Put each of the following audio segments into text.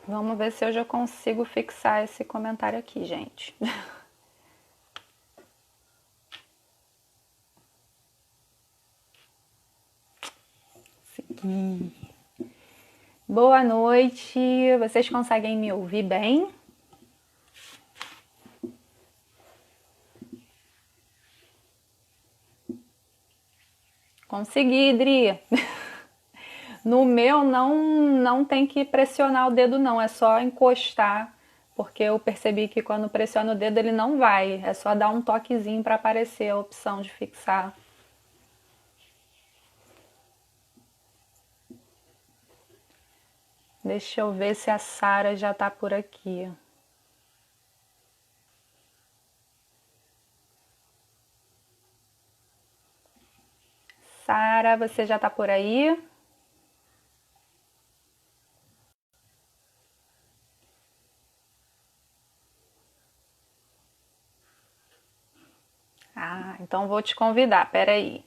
Vamos ver se eu já consigo fixar esse comentário aqui, gente. Boa noite. Vocês conseguem me ouvir bem? Consegui, Idri. No meu não tem que pressionar o dedo não, é só encostar, porque eu percebi que quando pressiono o dedo ele não vai, é só dar um toquezinho para aparecer a opção de fixar. Deixa eu ver se a Sara já tá por aqui. Sara, você já tá por aí? Ah, então vou te convidar, peraí.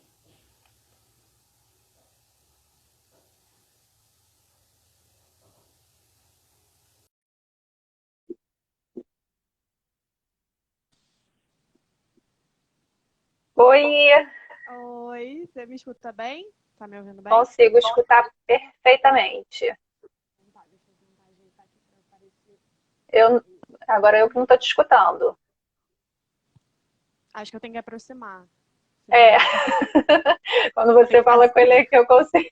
Oi, Oi, você me escuta bem? Tá me ouvindo bem? consigo escutar perfeitamente. Tá, deixa eu tentar ajeitar aqui pra aparecer. Eu, agora eu que não estou te escutando. Acho que eu tenho que aproximar. É, Senão, quando vou ter você que ficar, fala com ele é que eu consigo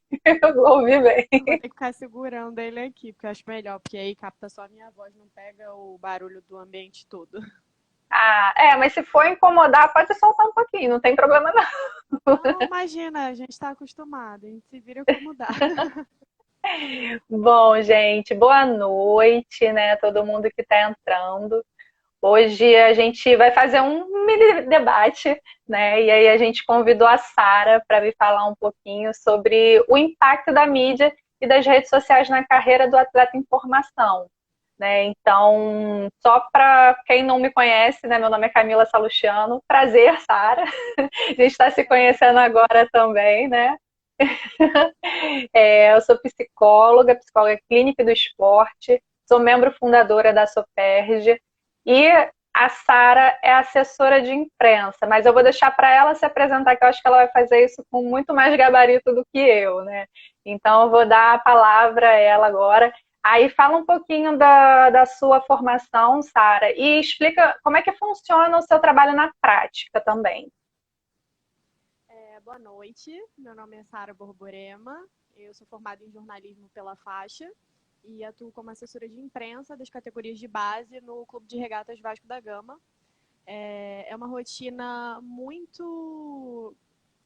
ouvir bem. vou ter que ficar segurando ele aqui, porque eu acho melhor, porque aí capta só a minha voz, não pega o barulho do ambiente todo. Ah, mas se for incomodar, pode soltar um pouquinho, não tem problema não. Não, imagina, a gente tá acostumado, a gente se vira como dá. Bom, gente, boa noite, né? Todo mundo que está entrando. Hoje a gente vai fazer um mini debate, né? E aí a gente convidou a Sara para vir falar um pouquinho sobre o impacto da mídia e das redes sociais na carreira do atleta em formação. Né? Então, só para quem não me conhece, né? Meu nome é Camila Salustiano. Prazer, Sara. A gente está se conhecendo agora também, né? Eu sou psicóloga clínica do esporte, sou membro fundadora da Soperge e a Sara é assessora de imprensa, mas eu vou deixar para ela se apresentar, que eu acho que ela vai fazer isso com muito mais gabarito do que eu, né? Então eu vou dar a palavra a ela agora. Aí fala um pouquinho da sua formação, Sara, e explica como é que funciona o seu trabalho na prática também. Boa noite, meu nome é Sara Borborema, eu sou formada em jornalismo pela Faixa e atuo como assessora de imprensa das categorias de base no Clube de Regatas Vasco da Gama. É uma rotina muito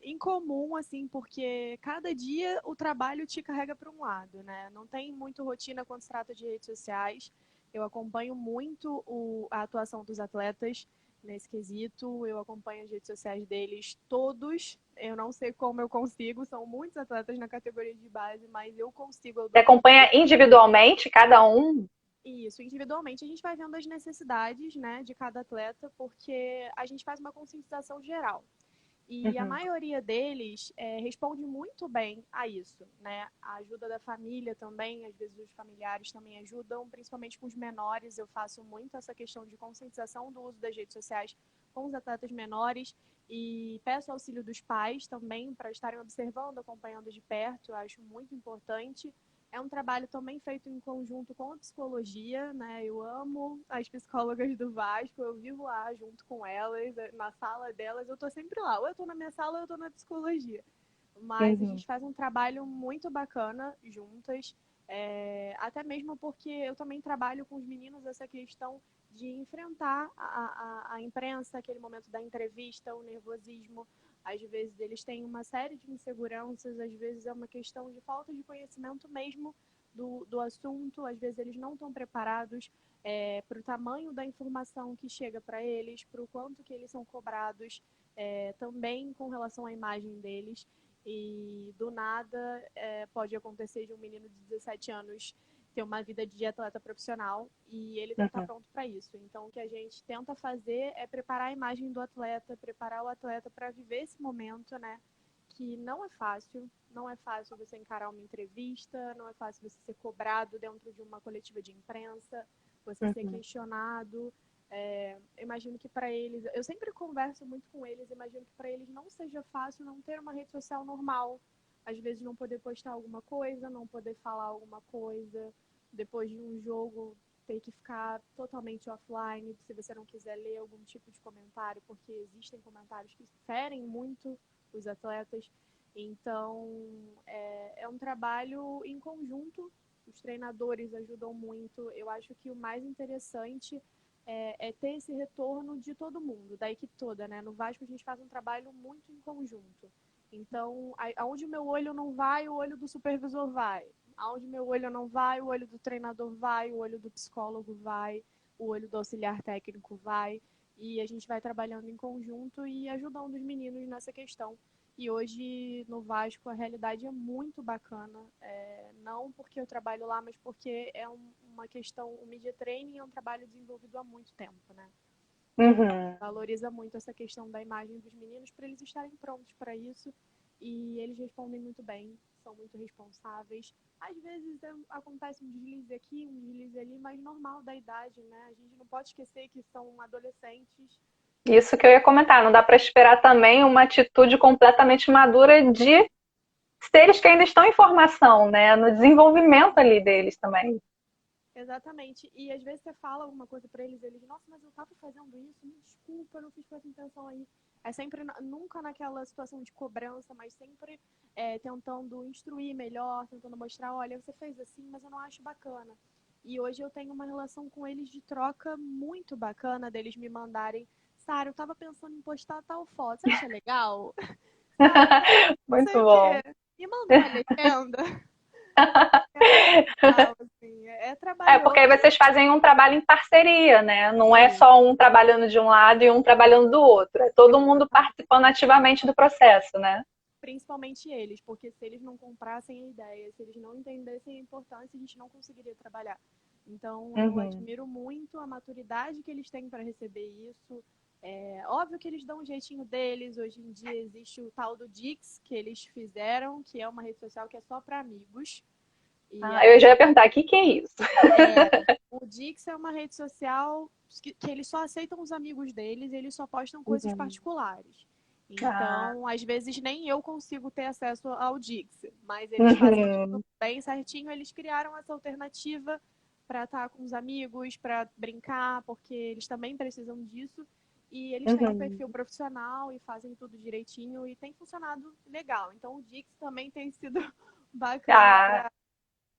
incomum, assim, porque cada dia o trabalho te carrega para um lado, né? Não tem muito rotina quando se trata de redes sociais. Eu acompanho muito a atuação dos atletas nesse quesito. Eu acompanho as redes sociais deles todos. Eu não sei como eu consigo, são muitos atletas na categoria de base, mas eu consigo, eu Você dou acompanha individualmente cada um? isso, individualmente a gente vai vendo as necessidades, né, de cada atleta, porque a gente faz uma conscientização geral. E a Uhum. maioria deles responde muito bem a isso, né? A ajuda da família também, às vezes os familiares também ajudam, principalmente com os menores. Eu faço muito essa questão de conscientização do uso das redes sociais com os atletas menores e peço auxílio dos pais também para estarem observando, acompanhando de perto. Eu acho muito importante. É um trabalho também feito em conjunto com a psicologia, né? Eu amo as psicólogas do Vasco, eu vivo lá junto com elas, na sala delas, eu tô sempre lá. Ou eu tô na minha sala ou eu tô na psicologia. Mas a Uhum. gente faz um trabalho muito bacana juntas, até mesmo porque eu também trabalho com os meninos essa questão de enfrentar a imprensa, aquele momento da entrevista, o nervosismo. Às vezes eles têm uma série de inseguranças, às vezes é uma questão de falta de conhecimento mesmo do assunto, às vezes eles não estão preparados para o tamanho da informação que chega para eles, para o quanto que eles são cobrados, também com relação à imagem deles. E do nada pode acontecer de um menino de 17 anos ter uma vida de atleta profissional e ele não está Uhum. pronto para isso. Então, o que a gente tenta fazer é preparar a imagem do atleta, preparar o atleta para viver esse momento, né? Que não é fácil. Não é fácil você encarar uma entrevista, não é fácil você ser cobrado dentro de uma coletiva de imprensa, você ser Uhum. questionado. Imagino que para eles, eu sempre converso muito com eles, imagino que para eles não seja fácil não ter uma rede social normal. Às vezes não poder postar alguma coisa, não poder falar alguma coisa, depois de um jogo ter que ficar totalmente offline, se você não quiser ler algum tipo de comentário, porque existem comentários que ferem muito os atletas. Então, é um trabalho em conjunto, os treinadores ajudam muito. Eu acho que o mais interessante é ter esse retorno de todo mundo, da equipe toda, né? No Vasco a gente faz um trabalho muito em conjunto. Então, aonde o meu olho não vai, o olho do supervisor vai. Aonde meu olho não vai, o olho do treinador vai, o olho do psicólogo vai, o olho do auxiliar técnico vai. E a gente vai trabalhando em conjunto e ajudando os meninos nessa questão. E hoje no Vasco a realidade é muito bacana. Não porque eu trabalho lá, mas porque é uma questão, o media training é um trabalho desenvolvido há muito tempo, né? Uhum. Valoriza muito essa questão da imagem dos meninos para eles estarem prontos para isso e eles respondem muito bem, são muito responsáveis. Às vezes acontece um deslize aqui, um deslize ali, mas normal da idade, né? A gente não pode esquecer que são adolescentes. Isso que eu ia comentar, não dá para esperar também uma atitude completamente madura de seres que ainda estão em formação, né? No desenvolvimento ali deles também. Exatamente. E às vezes você fala alguma coisa para eles, eles, nossa, mas eu tava fazendo isso, me desculpa, eu não fiz com essa intenção aí. É sempre, nunca naquela situação de cobrança, mas sempre tentando instruir melhor, tentando mostrar, olha, você fez assim, mas eu não acho bacana. E hoje eu tenho uma relação com eles de troca muito bacana, deles me mandarem, Sara, eu tava pensando em postar tal foto, você acha legal? Sara, eu tava não Muito sei o bom. quê. Me manda uma legenda. É muito legal, assim. É É, porque aí trabalhoso, vocês fazem um trabalho em parceria, né? Não é sim. só um trabalhando de um lado e um trabalhando do outro. É todo mundo Exatamente. participando ativamente do processo, né? Principalmente eles, porque se eles não comprassem a ideia, se eles não entendessem a importância, a gente não conseguiria trabalhar. Então, eu Uhum. admiro muito a maturidade que eles têm para receber isso. É óbvio que eles dão um jeitinho deles. Hoje em dia existe o tal do Dix que eles fizeram, que é uma rede social que é só para amigos. E Ah, eu já ia perguntar, o que que é isso? É, o Dix é uma rede social que eles só aceitam os amigos deles e eles só postam coisas Uhum. particulares. Ah, Então, às vezes nem eu consigo ter acesso ao Dix, mas eles fazem tudo uhum. bem certinho. Eles criaram essa alternativa para estar com os amigos, para brincar, porque eles também precisam disso. E eles têm um Uhum. perfil profissional e fazem tudo direitinho e tem funcionado legal. Então, o Dix também tem sido bacana Ah,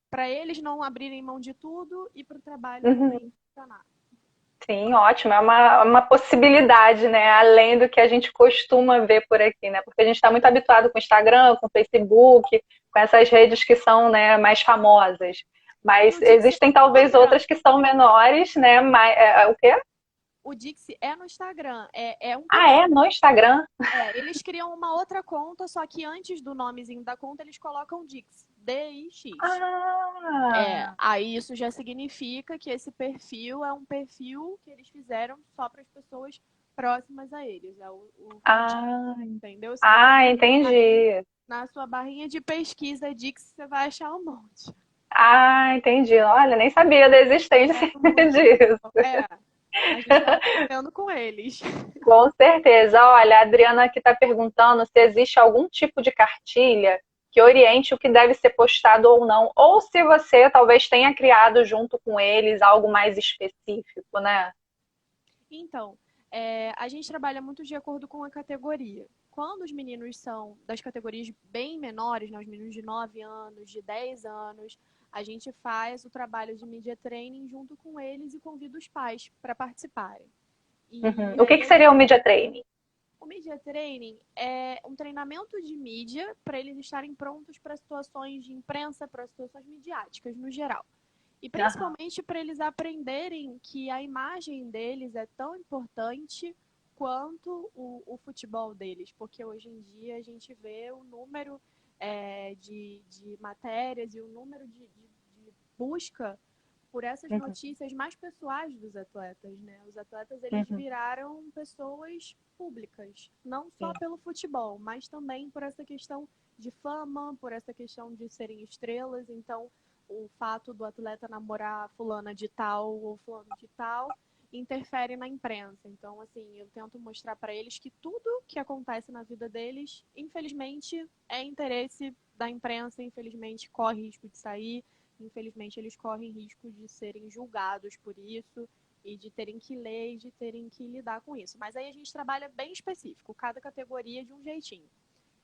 para eles não abrirem mão de tudo e para o trabalho também uhum. funcionar. Sim, ótimo. É uma possibilidade, né? Além do que a gente costuma ver por aqui, né? Porque a gente está muito habituado com o Instagram, com o Facebook, com essas redes que são, né, mais famosas. E Mas o Dix é existem no talvez Instagram. outras que são menores, né? Mas, o quê? O Dix é no Instagram. É um Ah, perfil. é? No Instagram? Eles criam uma outra conta, só que antes do nomezinho da conta eles colocam Dix. DIX. Ah, Aí isso já significa que esse perfil é um perfil que eles fizeram só para as pessoas próximas a eles. É o Dix, ah, entendeu? Se você ah, botar aí entendi. na sua barrinha de pesquisa Dix, você vai achar um monte. Ah, entendi. Olha, nem sabia da É existência muito disso. legal. A gente está aprendendo com eles. Com certeza. Olha, a Adriana aqui está perguntando se existe algum tipo de cartilha que oriente o que deve ser postado ou não, ou se você talvez tenha criado junto com eles algo mais específico, né? Então, a gente trabalha muito de acordo com a categoria. Quando os meninos são das categorias bem menores, né, os meninos de 9 anos, de 10 anos, a gente faz o trabalho de media training junto com eles e convida os pais para participarem. Uhum. E O que aí que seria o media training? o media training é um treinamento de mídia para eles estarem prontos para situações de imprensa, para situações midiáticas no geral. E Aham. principalmente para eles aprenderem que a imagem deles é tão importante quanto o futebol deles, porque hoje em dia a gente vê o número de matérias e o número de busca por essas Uhum. notícias mais pessoais dos atletas, né? Os atletas, eles Uhum. viraram pessoas públicas, não só Sim. pelo futebol, mas também por essa questão de fama, por essa questão de serem estrelas. Então, o fato do atleta namorar fulana de tal ou fulano de tal interfere na imprensa. Então, assim, eu tento mostrar para eles que tudo que acontece na vida deles, infelizmente, é interesse da imprensa, infelizmente corre risco de sair, infelizmente eles correm risco de serem julgados por isso e de terem que ler e de terem que lidar com isso. Mas aí a gente trabalha bem específico, cada categoria de um jeitinho.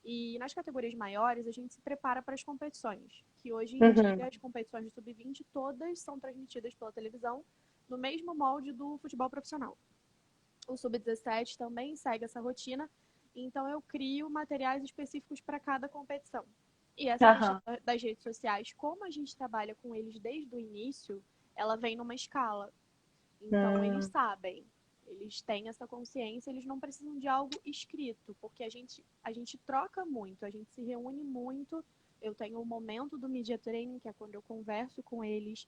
E nas categorias maiores, a gente se prepara para as competições, que hoje em dia Uhum. as competições de sub-20 todas são transmitidas pela televisão no mesmo molde do futebol profissional. O sub-17 também segue essa rotina, então eu crio materiais específicos para cada competição. E essa questão Aham. das redes sociais, como a gente trabalha com eles desde o início, ela vem numa escala. Então, eles Hum. sabem, eles têm essa consciência, eles não precisam de algo escrito, porque a gente troca muito, a gente se reúne muito. Eu tenho o momento do media training, que é quando eu converso com eles.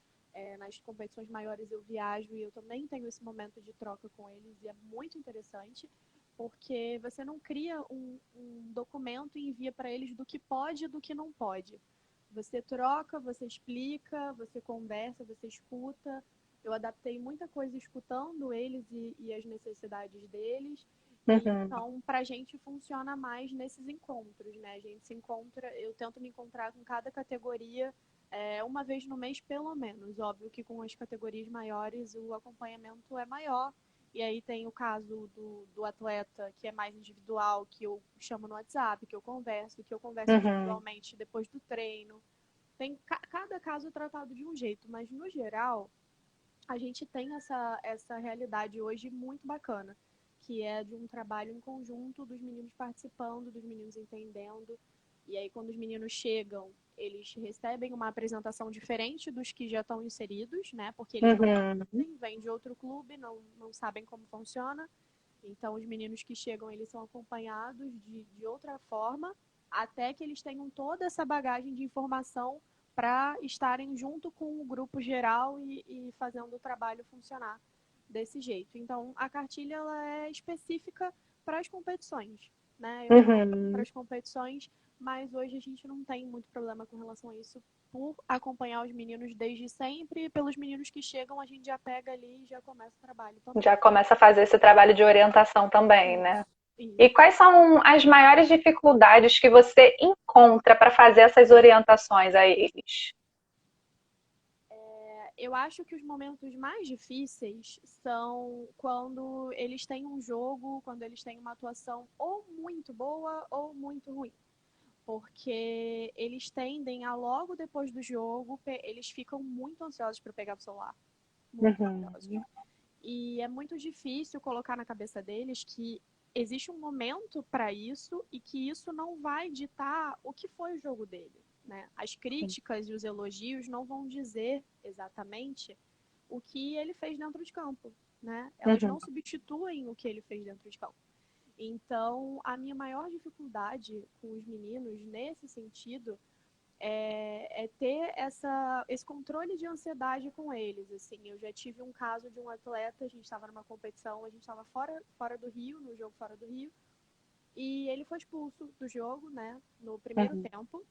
Nas competições maiores eu viajo e eu também tenho esse momento de troca com eles, e é muito interessante, porque você não cria um documento e envia para eles do que pode e do que não pode. Você troca, você explica, você conversa, você escuta. Eu adaptei muita coisa escutando eles e as necessidades deles. E Uhum. então, para a gente funciona mais nesses encontros, né? A gente se encontra, eu tento me encontrar com cada categoria uma vez no mês, pelo menos. Óbvio que com as categorias maiores o acompanhamento é maior. E aí tem o caso do atleta que é mais individual, que eu chamo no WhatsApp, que eu converso Uhum. individualmente depois do treino. Tem cada caso tratado de um jeito, mas no geral a gente tem essa realidade hoje muito bacana, que é de um trabalho em conjunto dos meninos participando, dos meninos entendendo. E aí, quando os meninos chegam, eles recebem uma apresentação diferente dos que já estão inseridos, né? Porque eles não Uhum. vêm de outro clube, não sabem como funciona. Então, os meninos que chegam, eles são acompanhados de outra forma, até que eles tenham toda essa bagagem de informação para estarem junto com o grupo geral e fazendo o trabalho funcionar desse jeito. Então, a cartilha ela é específica para as competições, né? Eu coloco para Uhum. as competições, mas hoje a gente não tem muito problema com relação a isso, por acompanhar os meninos desde sempre, e pelos meninos que chegam a gente já pega ali e já começa o trabalho também. Já começa a fazer esse trabalho de orientação também, né? Isso, isso. E quais são as maiores dificuldades que você encontra para fazer essas orientações a eles? Eu acho que os momentos mais difíceis são quando eles têm um jogo, quando eles têm uma atuação ou muito boa ou muito ruim. Porque eles tendem a, logo depois do jogo, eles ficam muito ansiosos para pegar o celular. Muito ansiosos. Uhum. E é muito difícil colocar na cabeça deles que existe um momento para isso e que isso não vai ditar o que foi o jogo dele. Né? As críticas e os elogios não vão dizer exatamente o que ele fez dentro de campo. Né? Elas Uhum. não substituem o que ele fez dentro de campo. Então, a minha maior dificuldade com os meninos nesse sentido é ter esse controle de ansiedade com eles. Assim, eu já tive um caso de um atleta, a gente estava numa competição, a gente estava fora do Rio, no jogo fora do Rio, e ele foi expulso do jogo, né, no primeiro Uhum. tempo.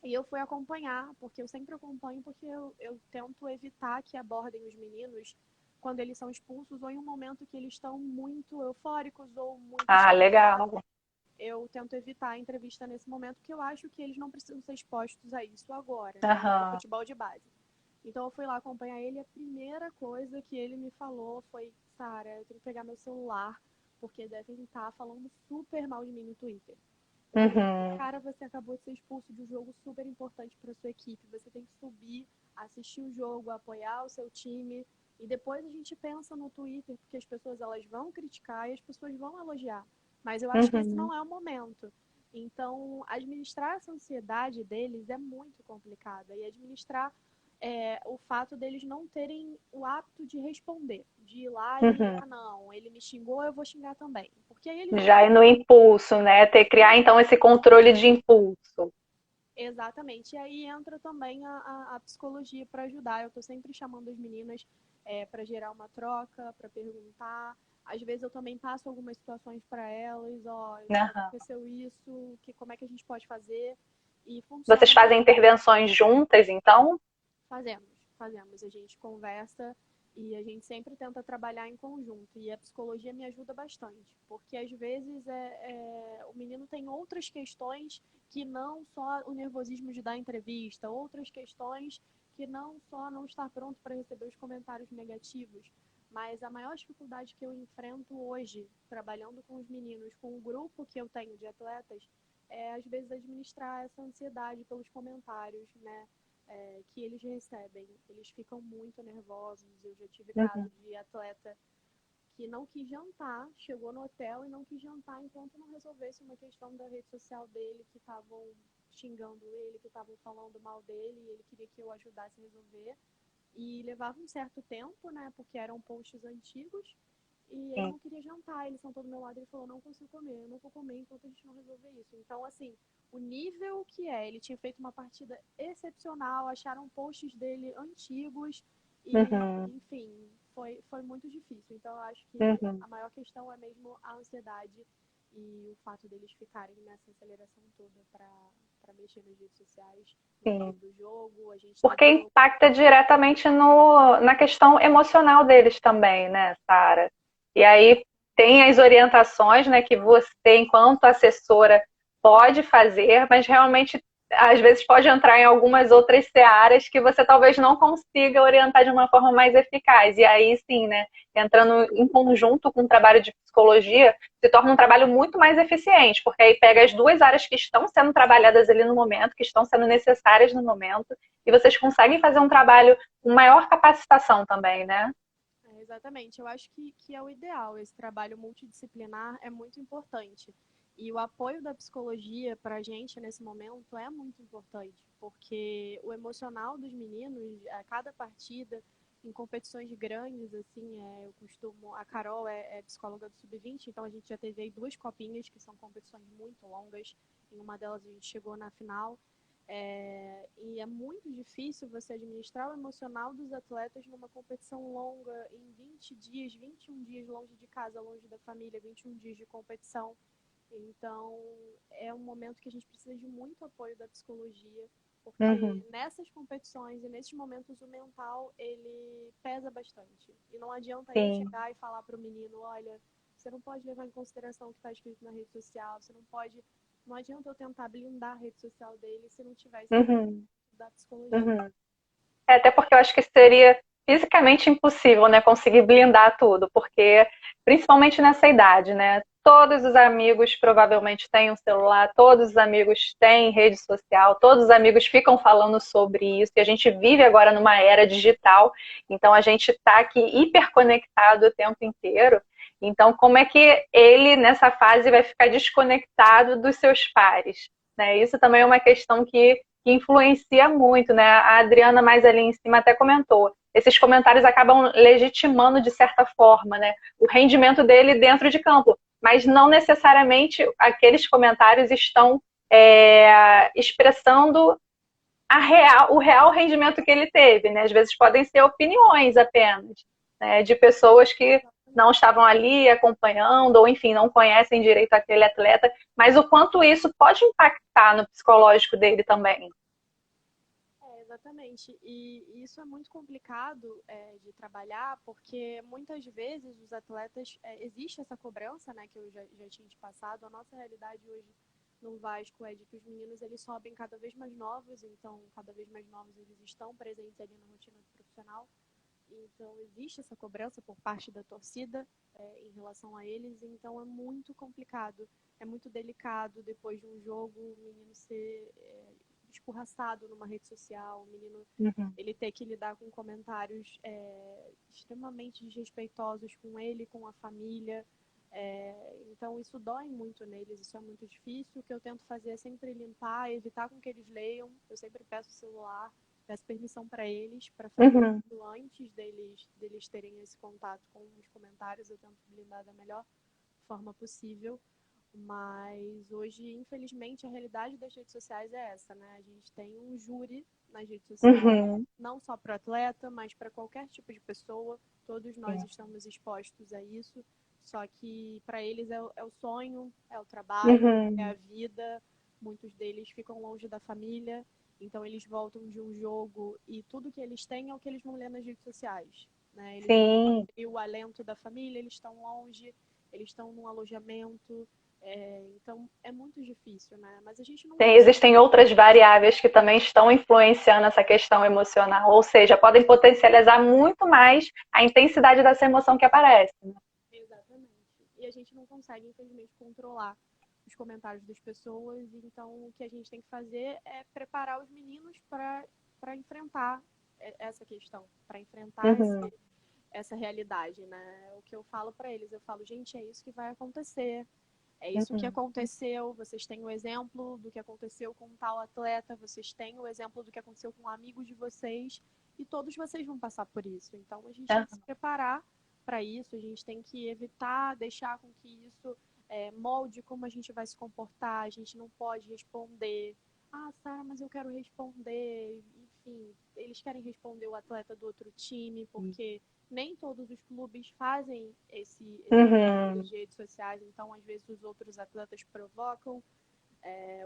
E eu fui acompanhar, porque eu sempre acompanho, porque eu tento evitar que abordem os meninos quando eles são expulsos ou em um momento que eles estão muito eufóricos ou muito Ah, chateados. legal. Eu tento evitar a entrevista nesse momento, porque eu acho que eles não precisam ser expostos a isso agora, né, no Aham. futebol de base. Então eu fui lá acompanhar ele e a primeira coisa que ele me falou foi: Sara, eu tenho que pegar meu celular, porque devem estar falando super mal de mim no Twitter. Eu falei: Uhum. cara, você acabou de ser expulso de um jogo super importante para sua equipe, você tem que subir, assistir o jogo, apoiar o seu time, e depois a gente pensa no Twitter, porque as pessoas elas vão criticar e as pessoas vão elogiar. Mas eu acho que esse Uhum. não é o momento. Então, administrar essa ansiedade deles é muito complicada. E administrar o fato deles não terem o hábito de responder, de ir lá e, Uhum. não, ele me xingou, eu vou xingar também. Porque aí eles vão Já é no impulso, né? Criar então esse controle de impulso. Exatamente. E aí entra também a psicologia para ajudar. Eu estou sempre chamando as meninas para gerar uma troca, para perguntar. Às vezes eu também passo algumas situações para elas, ó, Aham. aconteceu isso, como é que a gente pode fazer? E Vocês funciona muito. fazem intervenções juntas, então? Fazemos. A gente conversa e a gente sempre tenta trabalhar em conjunto. E a psicologia me ajuda bastante, porque às vezes o menino tem outras questões que não só o nervosismo de dar entrevista, outras questões que não só não estar pronto para receber os comentários negativos. Mas a maior dificuldade que eu enfrento hoje, trabalhando com os meninos, com o grupo que eu tenho de atletas, é às vezes administrar essa ansiedade pelos comentários, né? Que eles recebem. Eles ficam muito nervosos. Eu já tive casos Uhum. de atleta que não quis jantar, chegou no hotel e não quis jantar enquanto não resolvesse uma questão da rede social dele, que estavam xingando ele, que estavam falando mal dele, e ele queria que eu ajudasse a resolver. E levava um certo tempo, né, porque eram posts antigos, e ele Sim. não queria jantar, ele sentou do meu lado e ele falou, não consigo comer, eu não vou comer enquanto a gente não resolver isso. Então, assim, o nível que ele tinha feito uma partida excepcional, acharam posts dele antigos e, Uhum. enfim, foi muito difícil. Então, eu acho que Uhum. a maior questão é mesmo a ansiedade e o fato deles ficarem nessa aceleração toda para mexer nas redes sociais no meio Sim. do jogo. A gente Porque teve um jogo. impacta diretamente na questão emocional deles também, né, Sara? E aí tem as orientações, né, que você, enquanto assessora, pode fazer, mas realmente às vezes pode entrar em algumas outras searas que você talvez não consiga orientar de uma forma mais eficaz. E aí sim, né, entrando em conjunto com o trabalho de psicologia, se torna um trabalho muito mais eficiente, porque aí pega as duas áreas que estão sendo trabalhadas ali no momento, que estão sendo necessárias no momento, e vocês conseguem fazer um trabalho com maior capacitação também, né? Exatamente, eu acho que é o ideal. Esse trabalho multidisciplinar é muito importante. E o apoio da psicologia para a gente nesse momento é muito importante, porque o emocional dos meninos, a cada partida, em competições grandes, assim, eu costumo. A Carol é psicóloga do Sub-20, então a gente já teve aí 2 copinhas, que são competições muito longas. Em uma delas a gente chegou na final. E é muito difícil você administrar o emocional dos atletas numa competição longa, em 20 dias, 21 dias longe de casa, longe da família, 21 dias de competição. Então, é um momento que a gente precisa de muito apoio da psicologia, porque Uhum. nessas competições e nesses momentos o mental, ele pesa bastante. E não adianta eu Sim. chegar e falar para o menino, olha, você não pode levar em consideração o que está escrito na rede social, você não pode. Não adianta eu tentar blindar a rede social dele se não tiver esse apoio Uhum. da psicologia. Uhum. Até porque eu acho que seria fisicamente impossível, né, conseguir blindar tudo, porque principalmente nessa idade, né, todos os amigos provavelmente têm um celular, todos os amigos têm rede social, todos os amigos ficam falando sobre isso, e a gente vive agora numa era digital, então a gente está aqui hiperconectado o tempo inteiro. Então, como é que ele, nessa fase, vai ficar desconectado dos seus pares? Né? Isso também é uma questão que influencia muito, né? A Adriana mais ali em cima até comentou. Esses comentários acabam legitimando de certa forma, né? O rendimento dele dentro de campo, mas não necessariamente aqueles comentários estão expressando o real rendimento que ele teve, né? Às vezes podem ser opiniões apenas, né? De pessoas que não estavam ali acompanhando, ou enfim, não conhecem direito aquele atleta, mas o quanto isso pode impactar no psicológico dele também. Exatamente. E isso é muito complicado de trabalhar, porque muitas vezes os atletas, existe essa cobrança, né, que eu já tinha te passado. A nossa realidade hoje no Vasco é de que os meninos eles sobem cada vez mais novos, então cada vez mais novos eles estão presentes ali na rotina do profissional. Então existe essa cobrança por parte da torcida em relação a eles, então é muito complicado, é muito delicado depois de um jogo o menino ser escorraçado numa rede social, o menino Uhum. ele ter que lidar com comentários extremamente desrespeitosos com ele, com a família. Então isso dói muito neles, isso é muito difícil. O que eu tento fazer é sempre limpar, evitar com que eles leiam. Eu sempre peço o celular, peço permissão para eles para fazer Uhum. isso antes deles terem esse contato com os comentários. Eu tento blindar da melhor forma possível. Mas hoje, infelizmente, a realidade das redes sociais é essa, né? A gente tem um júri nas redes sociais, Uhum. não só para o atleta, mas para qualquer tipo de pessoa. Todos nós Sim. estamos expostos a isso. Só que para eles é o sonho, é o trabalho, é a Uhum. vida. Muitos deles ficam longe da família, então eles voltam de um jogo e tudo que eles têm é o que eles vão ler nas redes sociais, né? Eles não Sim. têm o alento da família, eles estão longe, eles estão num alojamento, então é muito difícil, né? Mas a gente não consegue. Existem outras variáveis que também estão influenciando essa questão emocional, ou seja, podem potencializar muito mais a intensidade dessa emoção que aparece. Exatamente. E a gente não consegue, infelizmente, controlar os comentários das pessoas. Então, o que a gente tem que fazer é preparar os meninos para enfrentar essa questão, para enfrentar Uhum. essa realidade, né? O que eu falo para eles, eu falo, gente, é isso que vai acontecer. É isso que Uhum. aconteceu. Vocês têm o exemplo do que aconteceu com tal atleta, vocês têm o exemplo do que aconteceu com amigos de vocês, e todos vocês vão passar por isso. Então a gente tem que se preparar para isso, a gente tem que evitar deixar com que isso molde como a gente vai se comportar, a gente não pode responder. Ah, Sara, mas eu quero responder. Enfim, eles querem responder o atleta do outro time, porque nem todos os clubes fazem esse Uhum. de redes sociais, então às vezes os outros atletas provocam.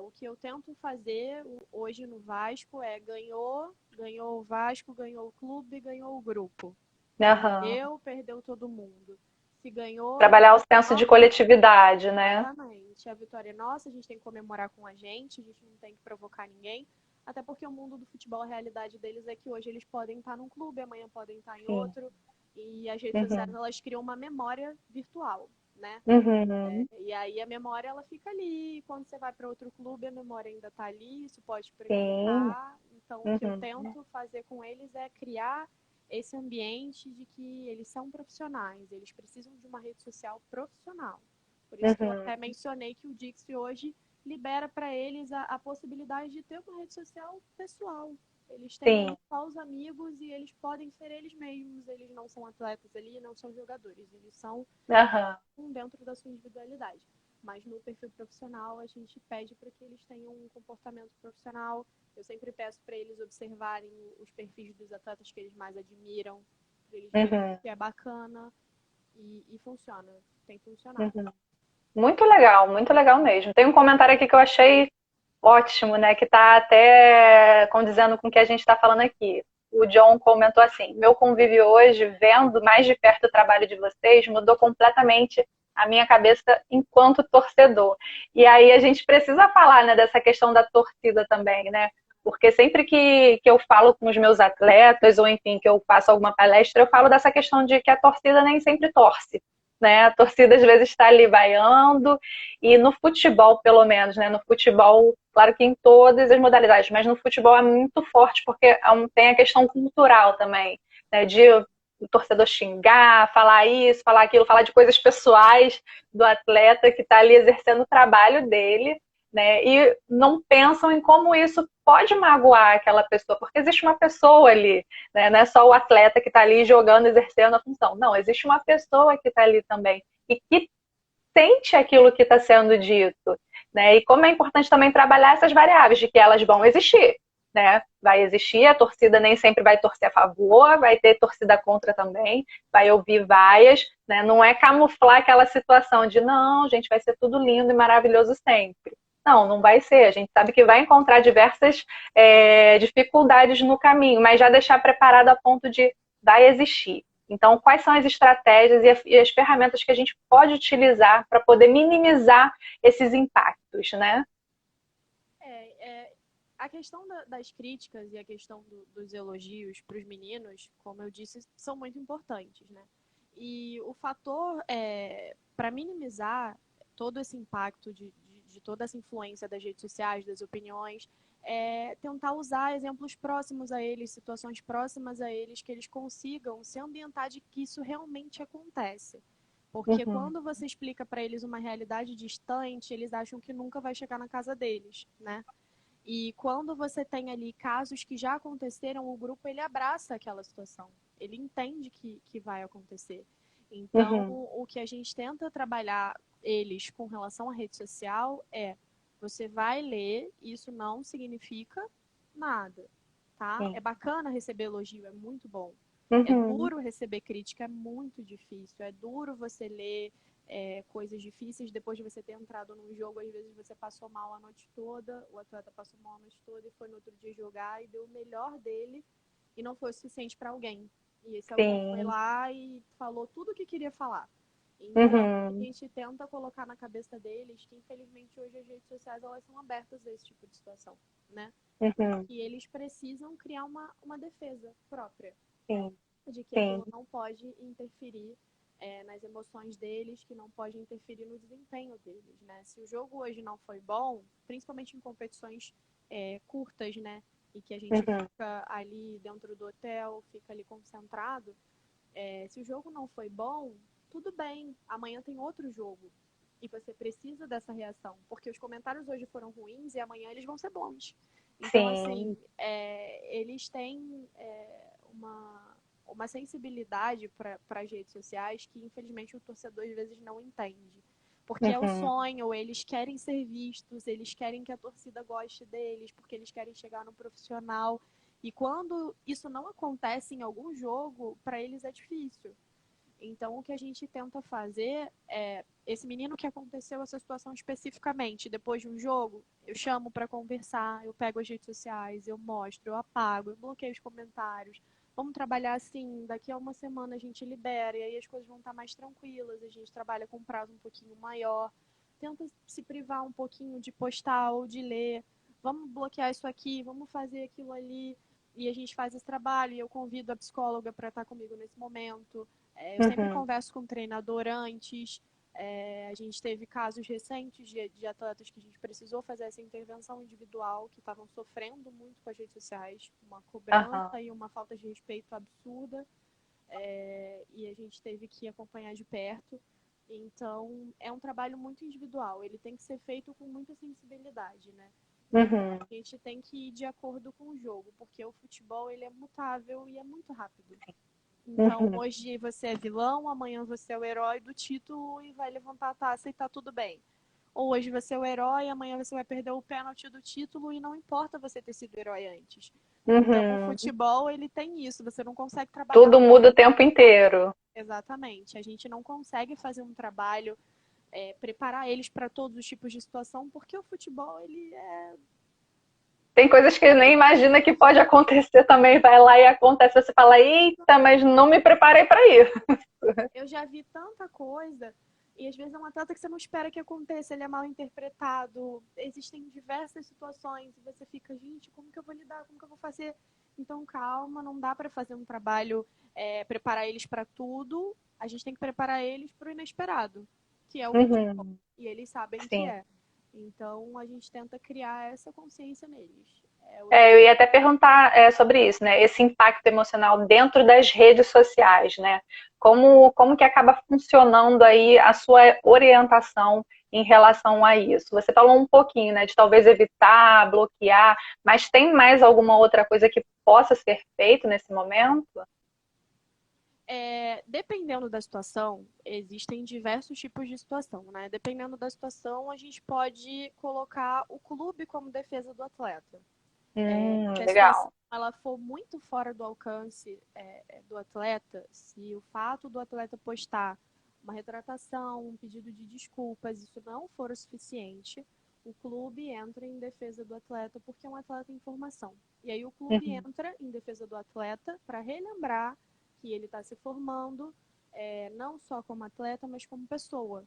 O que eu tento fazer hoje no Vasco é ganhou o Vasco, ganhou o clube, ganhou o grupo. Uhum. Perdeu todo mundo. Se ganhou, a Trabalhar o vitória é senso de nossa. coletividade, né? Exatamente. A vitória é nossa, a gente tem que comemorar com a gente não tem que provocar ninguém. Até porque o mundo do futebol, a realidade deles é que hoje eles podem estar num clube, amanhã podem estar em Sim. outro. E as redes sociais, Uhum. elas criam uma memória virtual, né? Uhum. E aí a memória, ela fica ali. Quando você vai para outro clube, a memória ainda está ali. Isso pode Sim. prejudicar. Então, o que eu Uhum. tento fazer com eles é criar esse ambiente de que eles são profissionais. Eles precisam de uma rede social profissional. Por isso que eu Uhum. até mencionei que o Dixie hoje libera para eles a possibilidade de ter uma rede social pessoal. Eles têm Sim. ali só os amigos e eles podem ser eles mesmos. Eles não são atletas ali, não são jogadores. Eles são Uhum. dentro da sua individualidade. Mas no perfil profissional, a gente pede para que eles tenham um comportamento profissional. Eu sempre peço para eles observarem os perfis dos atletas que eles mais admiram, para eles verem Uhum. que é bacana e funciona. Tem funcionado. Uhum. Muito legal mesmo. Tem um comentário aqui que eu achei ótimo, né? Que está até condizendo com o que a gente está falando aqui. O John comentou assim: meu convívio hoje, vendo mais de perto o trabalho de vocês, mudou completamente a minha cabeça enquanto torcedor. E aí a gente precisa falar, né, dessa questão da torcida também, né? Porque sempre que eu falo com os meus atletas, ou enfim, que eu faço alguma palestra, eu falo dessa questão de que a torcida nem sempre torce. Né? A torcida às vezes está ali vaiando, e no futebol, pelo menos, né? No futebol, claro que em todas as modalidades, mas no futebol é muito forte porque tem a questão cultural também, né? De o torcedor xingar, falar isso, falar aquilo, falar de coisas pessoais do atleta que está ali exercendo o trabalho dele, né? E não pensam em como isso pode magoar aquela pessoa, porque existe uma pessoa ali, né? Não é só o atleta que está ali jogando, exercendo a função. Não, existe uma pessoa que está ali também e que sente aquilo que está sendo dito, né? E como é importante também trabalhar essas variáveis de que elas vão existir, né? Vai existir, a torcida nem sempre vai torcer a favor, vai ter torcida contra também, vai ouvir vaias, né? Não é camuflar aquela situação de não, gente, vai ser tudo lindo e maravilhoso sempre. Não, não vai ser. A gente sabe que vai encontrar diversas dificuldades no caminho, mas já deixar preparado a ponto de vai existir. Então, quais são as estratégias e as ferramentas que a gente pode utilizar para poder minimizar esses impactos, né? A questão das críticas e a questão dos elogios para os meninos, como eu disse, são muito importantes, né? E o fator para minimizar todo esse impacto de toda essa influência das redes sociais, das opiniões, é tentar usar exemplos próximos a eles, situações próximas a eles, que eles consigam se ambientar de que isso realmente acontece. Porque Uhum. quando você explica para eles uma realidade distante, eles acham que nunca vai chegar na casa deles, né? E quando você tem ali casos que já aconteceram, o grupo ele abraça aquela situação. Ele entende que vai acontecer. Então, Uhum. o que a gente tenta trabalhar eles com relação à rede social é: você vai ler, isso não significa nada, tá? Sim. É bacana receber elogio, é muito bom. É Uhum. duro receber crítica, é muito difícil. É duro você ler coisas difíceis depois de você ter entrado num jogo. Às vezes você passou mal a noite toda, o atleta passou mal a noite toda e foi no outro dia jogar e deu o melhor dele e não foi o suficiente para alguém. E esse alguém foi Sim. lá e falou tudo o que queria falar. Então, a Uhum. gente tenta colocar na cabeça deles que, infelizmente, hoje as redes sociais elas são abertas a esse tipo de situação, né? Uhum. E eles precisam criar uma defesa própria Sim. de que Sim. aquilo não pode interferir nas emoções deles, que não pode interferir no desempenho deles, né? Se o jogo hoje não foi bom, principalmente em competições curtas, né? E que a gente Uhum. fica ali dentro do hotel, fica ali concentrado, se o jogo não foi bom, tudo bem, amanhã tem outro jogo. E você precisa dessa reação, porque os comentários hoje foram ruins e amanhã eles vão ser bons. Então, Sim. assim, eles têm uma sensibilidade para as redes sociais que, infelizmente, o torcedor às vezes não entende. Porque é o Uhum. sonho, eles querem ser vistos, eles querem que a torcida goste deles, porque eles querem chegar no profissional. E quando isso não acontece em algum jogo, para eles é difícil. Então, o que a gente tenta fazer é, esse menino que aconteceu essa situação especificamente, depois de um jogo, eu chamo para conversar, eu pego as redes sociais, eu mostro, eu apago, eu bloqueio os comentários. Vamos trabalhar assim, daqui a uma semana a gente libera, e aí as coisas vão estar mais tranquilas, a gente trabalha com um prazo um pouquinho maior. Tenta se privar um pouquinho de postar ou de ler. Vamos bloquear isso aqui, vamos fazer aquilo ali. E a gente faz esse trabalho, e eu convido a psicóloga para estar comigo nesse momento. Eu sempre Uhum. converso com o treinador antes. A gente teve casos recentes de atletas que a gente precisou fazer essa intervenção individual, que estavam sofrendo muito com as redes sociais, uma Aham. cobrança e uma falta de respeito absurda, e a gente teve que acompanhar de perto. Então, é um trabalho muito individual, ele tem que ser feito com muita sensibilidade, né? Uhum. A gente tem que ir de acordo com o jogo, porque o futebol ele é mutável e é muito rápido. Então, Uhum. hoje você é vilão, amanhã você é o herói do título e vai levantar a taça e tá tudo bem. Ou hoje você é o herói, amanhã você vai perder o pênalti do título e não importa você ter sido herói antes. Então, o Uhum. futebol, ele tem isso, você não consegue trabalhar Tudo com... muda o tempo inteiro. Exatamente. A gente não consegue fazer um trabalho, preparar eles para todos os tipos de situação, porque o futebol, ele é... Tem coisas que nem imagina que pode acontecer também, vai lá e acontece, você fala, eita, mas não me preparei para isso. Eu já vi tanta coisa, e às vezes é um atleta que você não espera que aconteça, ele é mal interpretado, existem diversas situações, e você fica, gente, como que eu vou lidar, como que eu vou fazer? Então, calma, não dá para fazer um trabalho, preparar eles para tudo, a gente tem que preparar eles para o inesperado, que é o futebol, Uhum. e eles sabem que Sim. é. Então, a gente tenta criar essa consciência neles. Eu ia até perguntar sobre isso, né? Esse impacto emocional dentro das redes sociais, né? Como que acaba funcionando aí a sua orientação em relação a isso? Você falou um pouquinho, né? De talvez evitar, bloquear, mas tem mais alguma outra coisa que possa ser feito nesse momento? Dependendo da situação, existem diversos tipos de situação, né? Dependendo da situação, a gente pode colocar o clube como defesa do atleta. Se a situação Legal. ela for muito fora do alcance do atleta, se o fato do atleta postar uma retratação, um pedido de desculpas, isso não for o suficiente, o clube entra em defesa do atleta porque é um atleta em formação. E aí o clube Uhum. entra em defesa do atleta para relembrar que ele está se formando, não só como atleta, mas como pessoa.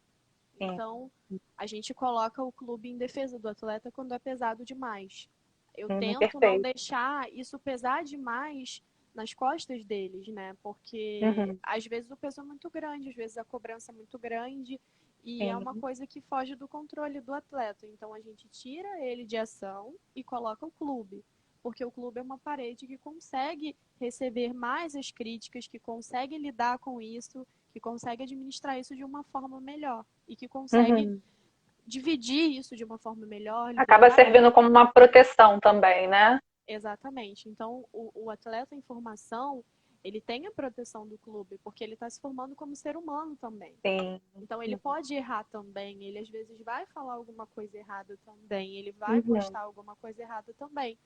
Sim. Então, a gente coloca o clube em defesa do atleta quando é pesado demais. Eu tento não Perfeito. deixar isso pesar demais nas costas deles, né? Porque Uhum. às vezes o peso é muito grande, às vezes a cobrança é muito grande e é uma Sim. coisa que foge do controle do atleta. Então a gente tira ele de ação e coloca o clube, porque o clube é uma parede que consegue receber mais as críticas, que consegue lidar com isso, que consegue administrar isso de uma forma melhor e que consegue Uhum. dividir isso de uma forma melhor, Acaba liberar. servindo como uma proteção também, né? Exatamente. Então, o atleta em formação, ele tem a proteção do clube, porque ele está se formando como ser humano também. Sim. Então ele pode errar também, ele às vezes vai falar alguma coisa errada também, ele vai Uhum. postar alguma coisa errada também.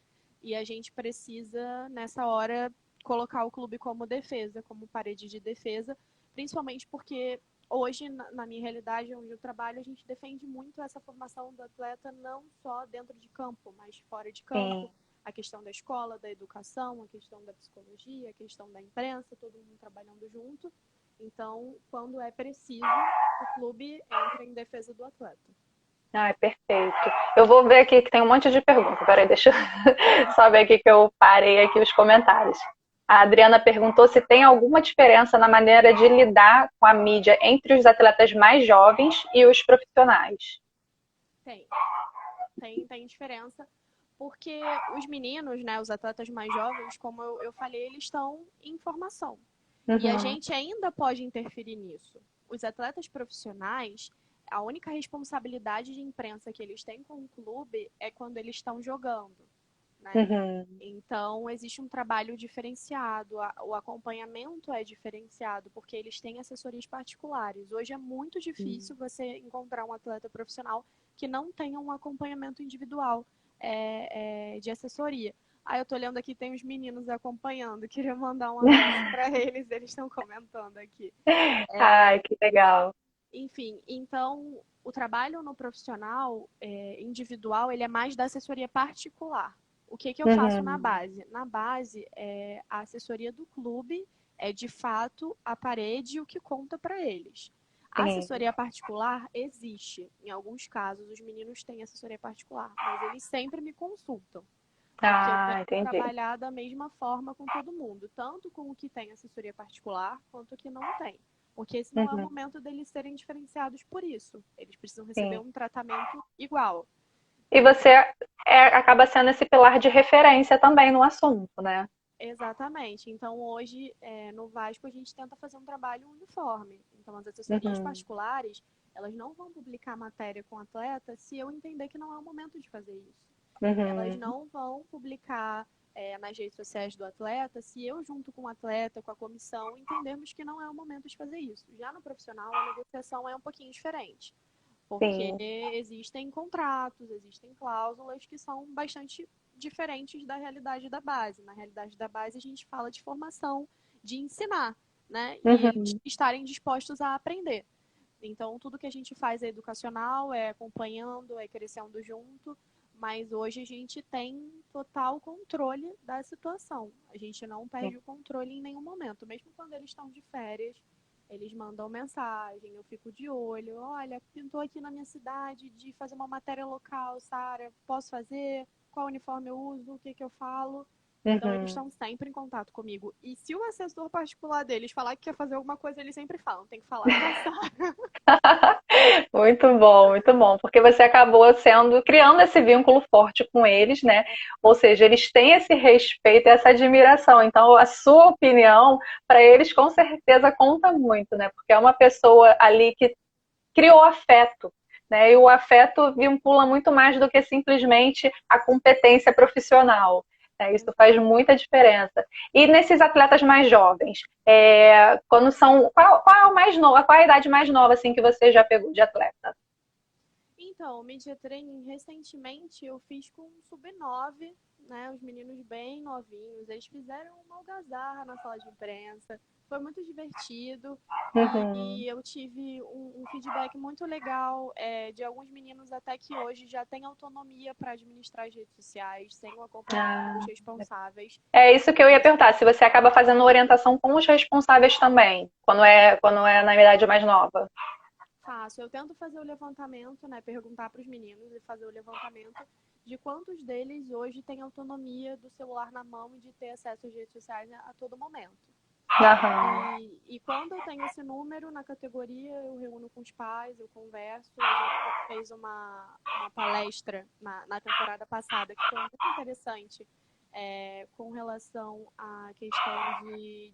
E a gente precisa, nessa hora, colocar o clube como defesa, como parede de defesa, principalmente porque hoje, na minha realidade, onde eu trabalho, a gente defende muito essa formação do atleta, não só dentro de campo, mas fora de campo. Sim. A questão da escola, da educação, a questão da psicologia, a questão da imprensa, todo mundo trabalhando junto. Então, quando é preciso, o clube entra em defesa do atleta. Ai, perfeito. Eu vou ver aqui que tem um monte de perguntas. Peraí, deixa eu só ver aqui que eu parei aqui os comentários. A Adriana perguntou se tem alguma diferença na maneira de lidar com a mídia entre os atletas mais jovens e os profissionais. Tem. Tem diferença. Porque os meninos, né, os atletas mais jovens, como eu falei, eles estão em formação. E a Uhum. gente ainda pode interferir nisso. Os atletas profissionais, a única responsabilidade de imprensa que eles têm com o clube é quando eles estão jogando, né? Uhum. Então, existe um trabalho diferenciado, o acompanhamento é diferenciado, porque eles têm assessorias particulares. Hoje é muito difícil você encontrar um atleta profissional que não tenha um acompanhamento individual de assessoria. Aí eu tô olhando aqui, tem os meninos acompanhando, queria mandar um abraço para eles estão comentando aqui. Ai, que legal. Enfim, então o trabalho no profissional individual, ele é mais da assessoria particular. O que eu faço na Uhum. base? Na base, a assessoria do clube é de fato a parede e o que conta para eles. A Sim. assessoria particular existe. Em alguns casos, os meninos têm assessoria particular, mas eles sempre me consultam. Porque eu Ah, tento entendi. trabalhar da mesma forma com todo mundo, tanto com o que tem assessoria particular, quanto o que não tem. Porque esse não é o Uhum. momento deles serem diferenciados por isso. Eles precisam receber Sim. um tratamento igual. E você acaba sendo esse pilar de referência também no assunto, né? Exatamente. Então, hoje, no Vasco, a gente tenta fazer um trabalho uniforme. Então, as assessorias Uhum. particulares, elas não vão publicar matéria com o atleta se eu entender que não é o momento de fazer isso. Elas Uhum. não vão publicar nas redes sociais do atleta se eu, junto com o atleta, com a comissão, entendermos que não é o momento de fazer isso. Já no profissional, a negociação é um pouquinho diferente, porque Sim. existem contratos, existem cláusulas que são bastante diferentes da realidade da base. Na realidade da base, a gente fala de formação, de ensinar, né? E eles Uhum. estarem dispostos a aprender. Então, tudo que a gente faz é educacional, é acompanhando, é crescendo junto, mas hoje a gente tem total controle da situação. A gente não Sim. perde o controle em nenhum momento. Mesmo quando eles estão de férias, eles mandam mensagem, eu fico de olho. Olha, pintou aqui na minha cidade de fazer uma matéria local, Sara, posso fazer? Qual uniforme eu uso? O que, que eu falo? Então, eles Uhum. estão sempre em contato comigo. E se o assessor particular deles falar que quer fazer alguma coisa, eles sempre falam, tem que falar com a Sara. Muito bom, porque você acabou criando esse vínculo forte com eles, né? Ou seja, eles têm esse respeito, essa admiração. Então, a sua opinião para eles com certeza conta muito, né? Porque é uma pessoa ali que criou afeto, né? E o afeto vincula muito mais do que simplesmente a competência profissional. Né? Isso faz muita diferença. E nesses atletas mais jovens, quando são. Qual é o mais novo? Qual é a idade mais nova assim, que você já pegou de atleta? Então, o Media Training, recentemente, eu fiz com um sub-9, né? Os meninos bem novinhos. Eles fizeram uma algazarra na sala de imprensa. Foi muito divertido. Uhum. E eu tive um feedback muito legal de alguns meninos até que hoje já têm autonomia para administrar as redes sociais, sem o acompanhamento dos Ah, responsáveis. é isso que eu ia perguntar, se você acaba fazendo orientação com os responsáveis também, quando é na idade mais nova. Faço. Eu tento fazer o levantamento, né? Perguntar para os meninos e fazer o levantamento de quantos deles hoje têm autonomia do celular na mão e de ter acesso às redes sociais a todo momento. Aham. E quando eu tenho esse número na categoria, eu reúno com os pais, eu converso. A gente fez uma palestra na temporada passada que foi muito interessante com relação à questão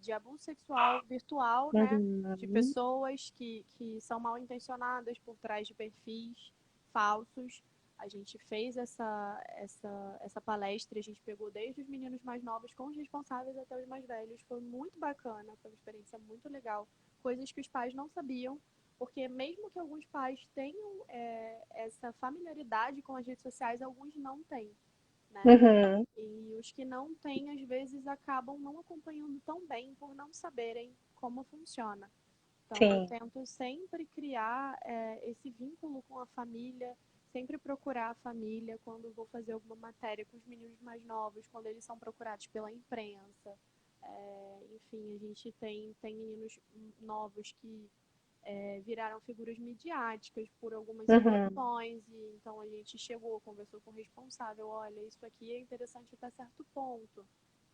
de abuso sexual virtual, né? De Uhum. pessoas que são mal intencionadas por trás de perfis falsos. A gente fez essa palestra, a gente pegou desde os meninos mais novos com os responsáveis até os mais velhos. Foi muito bacana, foi uma experiência muito legal. Coisas que os pais não sabiam, porque mesmo que alguns pais tenham essa familiaridade com as redes sociais, alguns não têm, né? Uhum. E os que não têm, às vezes, acabam não acompanhando tão bem por não saberem como funciona. Então, eu Sim. tento sempre criar esse vínculo com a família, sempre procurar a família quando vou fazer alguma matéria com os meninos mais novos, quando eles são procurados pela imprensa. Enfim, a gente tem meninos novos que viraram figuras midiáticas por algumas Uhum. situações, e então a gente chegou, conversou com o responsável, olha, isso aqui é interessante até certo ponto.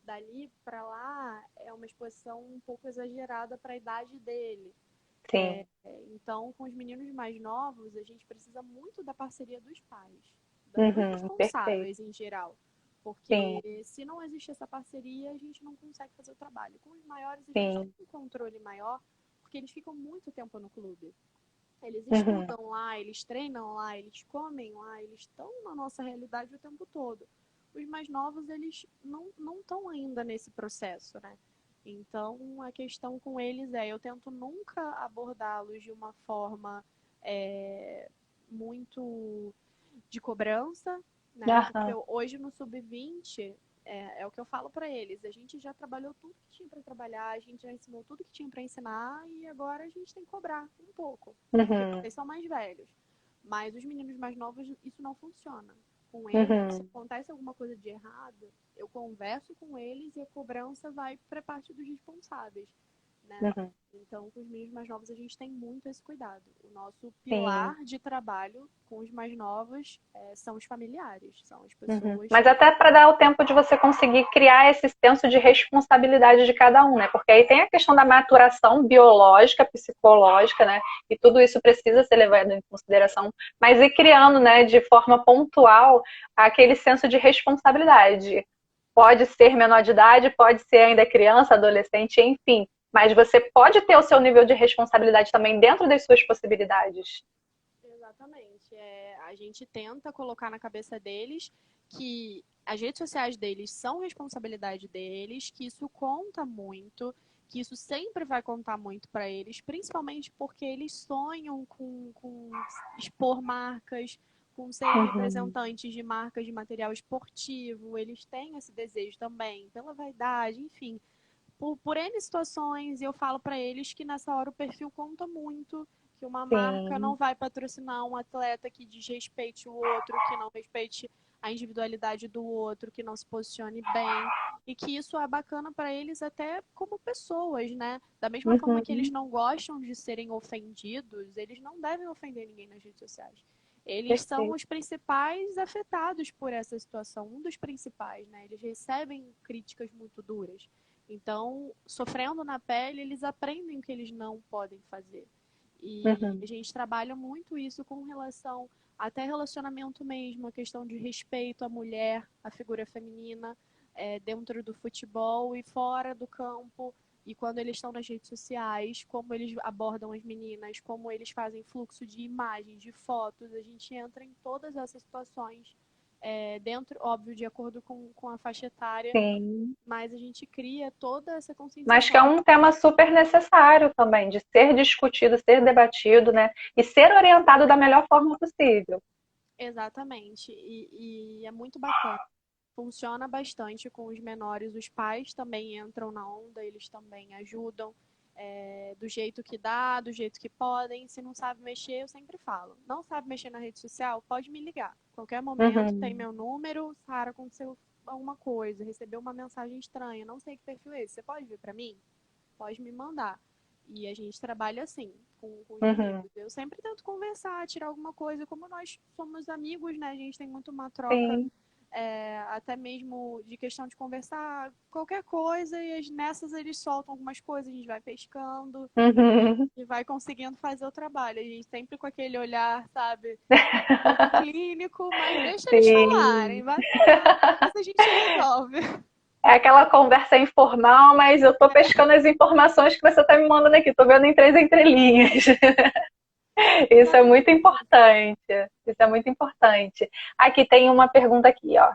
Dali para lá é uma exposição um pouco exagerada para a idade dele. Sim. Então, com os meninos mais novos, a gente precisa muito da parceria dos pais, dos Uhum. Perfeito. responsáveis em geral. Sim. Porque se não existe essa parceria, a gente não consegue fazer o trabalho. Com os maiores, a gente tem Sim. um controle maior, porque eles ficam muito tempo no clube. Eles Uhum. estudam lá, eles treinam lá, eles comem lá, eles estão na nossa realidade o tempo todo. Os mais novos, eles não estão ainda nesse processo, né? Então, a questão com eles eu tento nunca abordá-los de uma forma muito de cobrança, né? Porque Aham. hoje no Sub-20 é o que eu falo para eles. A gente já trabalhou tudo que tinha para trabalhar, a gente já ensinou tudo que tinha para ensinar e agora a gente tem que cobrar um pouco, porque Uhum. vocês são mais velhos. Mas os meninos mais novos, isso não funciona. Com eles, se Uhum. acontece alguma coisa de errado, eu converso com eles e a cobrança vai para parte dos responsáveis, né? Uhum. Então, com os meninos mais novos, a gente tem muito esse cuidado. O nosso Sim. pilar de trabalho com os mais novos são os familiares, são as Uhum. pessoas Mas que. até para dar o tempo de você conseguir criar esse senso de responsabilidade de cada um, né? Porque aí tem a questão da maturação biológica, psicológica, né? E tudo isso precisa ser levado em consideração, mas ir criando, né, de forma pontual, aquele senso de responsabilidade. Pode ser menor de idade, pode ser ainda criança, adolescente, enfim. Mas você pode ter o seu nível de responsabilidade também dentro das suas possibilidades. Exatamente. A gente tenta colocar na cabeça deles que as redes sociais deles são responsabilidade deles, que isso conta muito, que isso sempre vai contar muito para eles, principalmente porque eles sonham com expor marcas, com serem Uhum. representantes de marcas de material esportivo, eles têm esse desejo também, pela vaidade, enfim. Por N situações, eu falo para eles que nessa hora o perfil conta muito, que uma marca não Sim. vai patrocinar um atleta que desrespeite o outro, que não respeite a individualidade do outro, que não se posicione bem, e que isso é bacana para eles até como pessoas, né? Da mesma forma que eles Uhum. não gostam de serem ofendidos, eles não devem ofender ninguém nas redes sociais. Eles são Perfeito. os principais afetados por essa situação, um dos principais, né? Eles recebem críticas muito duras. Então, sofrendo na pele, eles aprendem o que eles não podem fazer. E a Uhum. gente trabalha muito isso com relação até relacionamento mesmo, a questão de respeito à mulher, à figura feminina, dentro do futebol e fora do campo. E quando eles estão nas redes sociais, como eles abordam as meninas, como eles fazem fluxo de imagens, de fotos, a gente entra em todas essas situações, dentro, óbvio, de acordo com a faixa etária, Sim. mas a gente cria toda essa Mas que é conscientização. um tema super necessário também, de ser discutido, ser debatido, né? E ser orientado da melhor forma possível. Exatamente. E é muito bacana. Funciona bastante com os menores. Os pais também entram na onda, eles também ajudam do jeito que dá, do jeito que podem. Se não sabe mexer, eu sempre falo. Não sabe mexer na rede social? Pode me ligar. Qualquer momento tem Uhum. meu número. Sara, aconteceu alguma coisa, recebeu uma mensagem estranha, não sei que perfil é esse. Você pode vir para mim? Pode me mandar. E a gente trabalha assim, com os meninos. Uhum. Eu sempre tento conversar, tirar alguma coisa. Como nós somos amigos, né? A gente tem muito uma troca, Sim. até mesmo de questão de conversar qualquer coisa. E nessas eles soltam algumas coisas, a gente vai pescando Uhum. e vai conseguindo fazer o trabalho. A gente sempre com aquele olhar, sabe, um pouco clínico, mas deixa eles falarem, Sim. vai falar, depois a gente resolve. É aquela conversa informal, mas eu tô pescando as informações que você tá me mandando aqui, tô vendo em três entrelinhas. Isso é muito importante. Isso é muito importante. Aqui tem uma pergunta aqui, ó.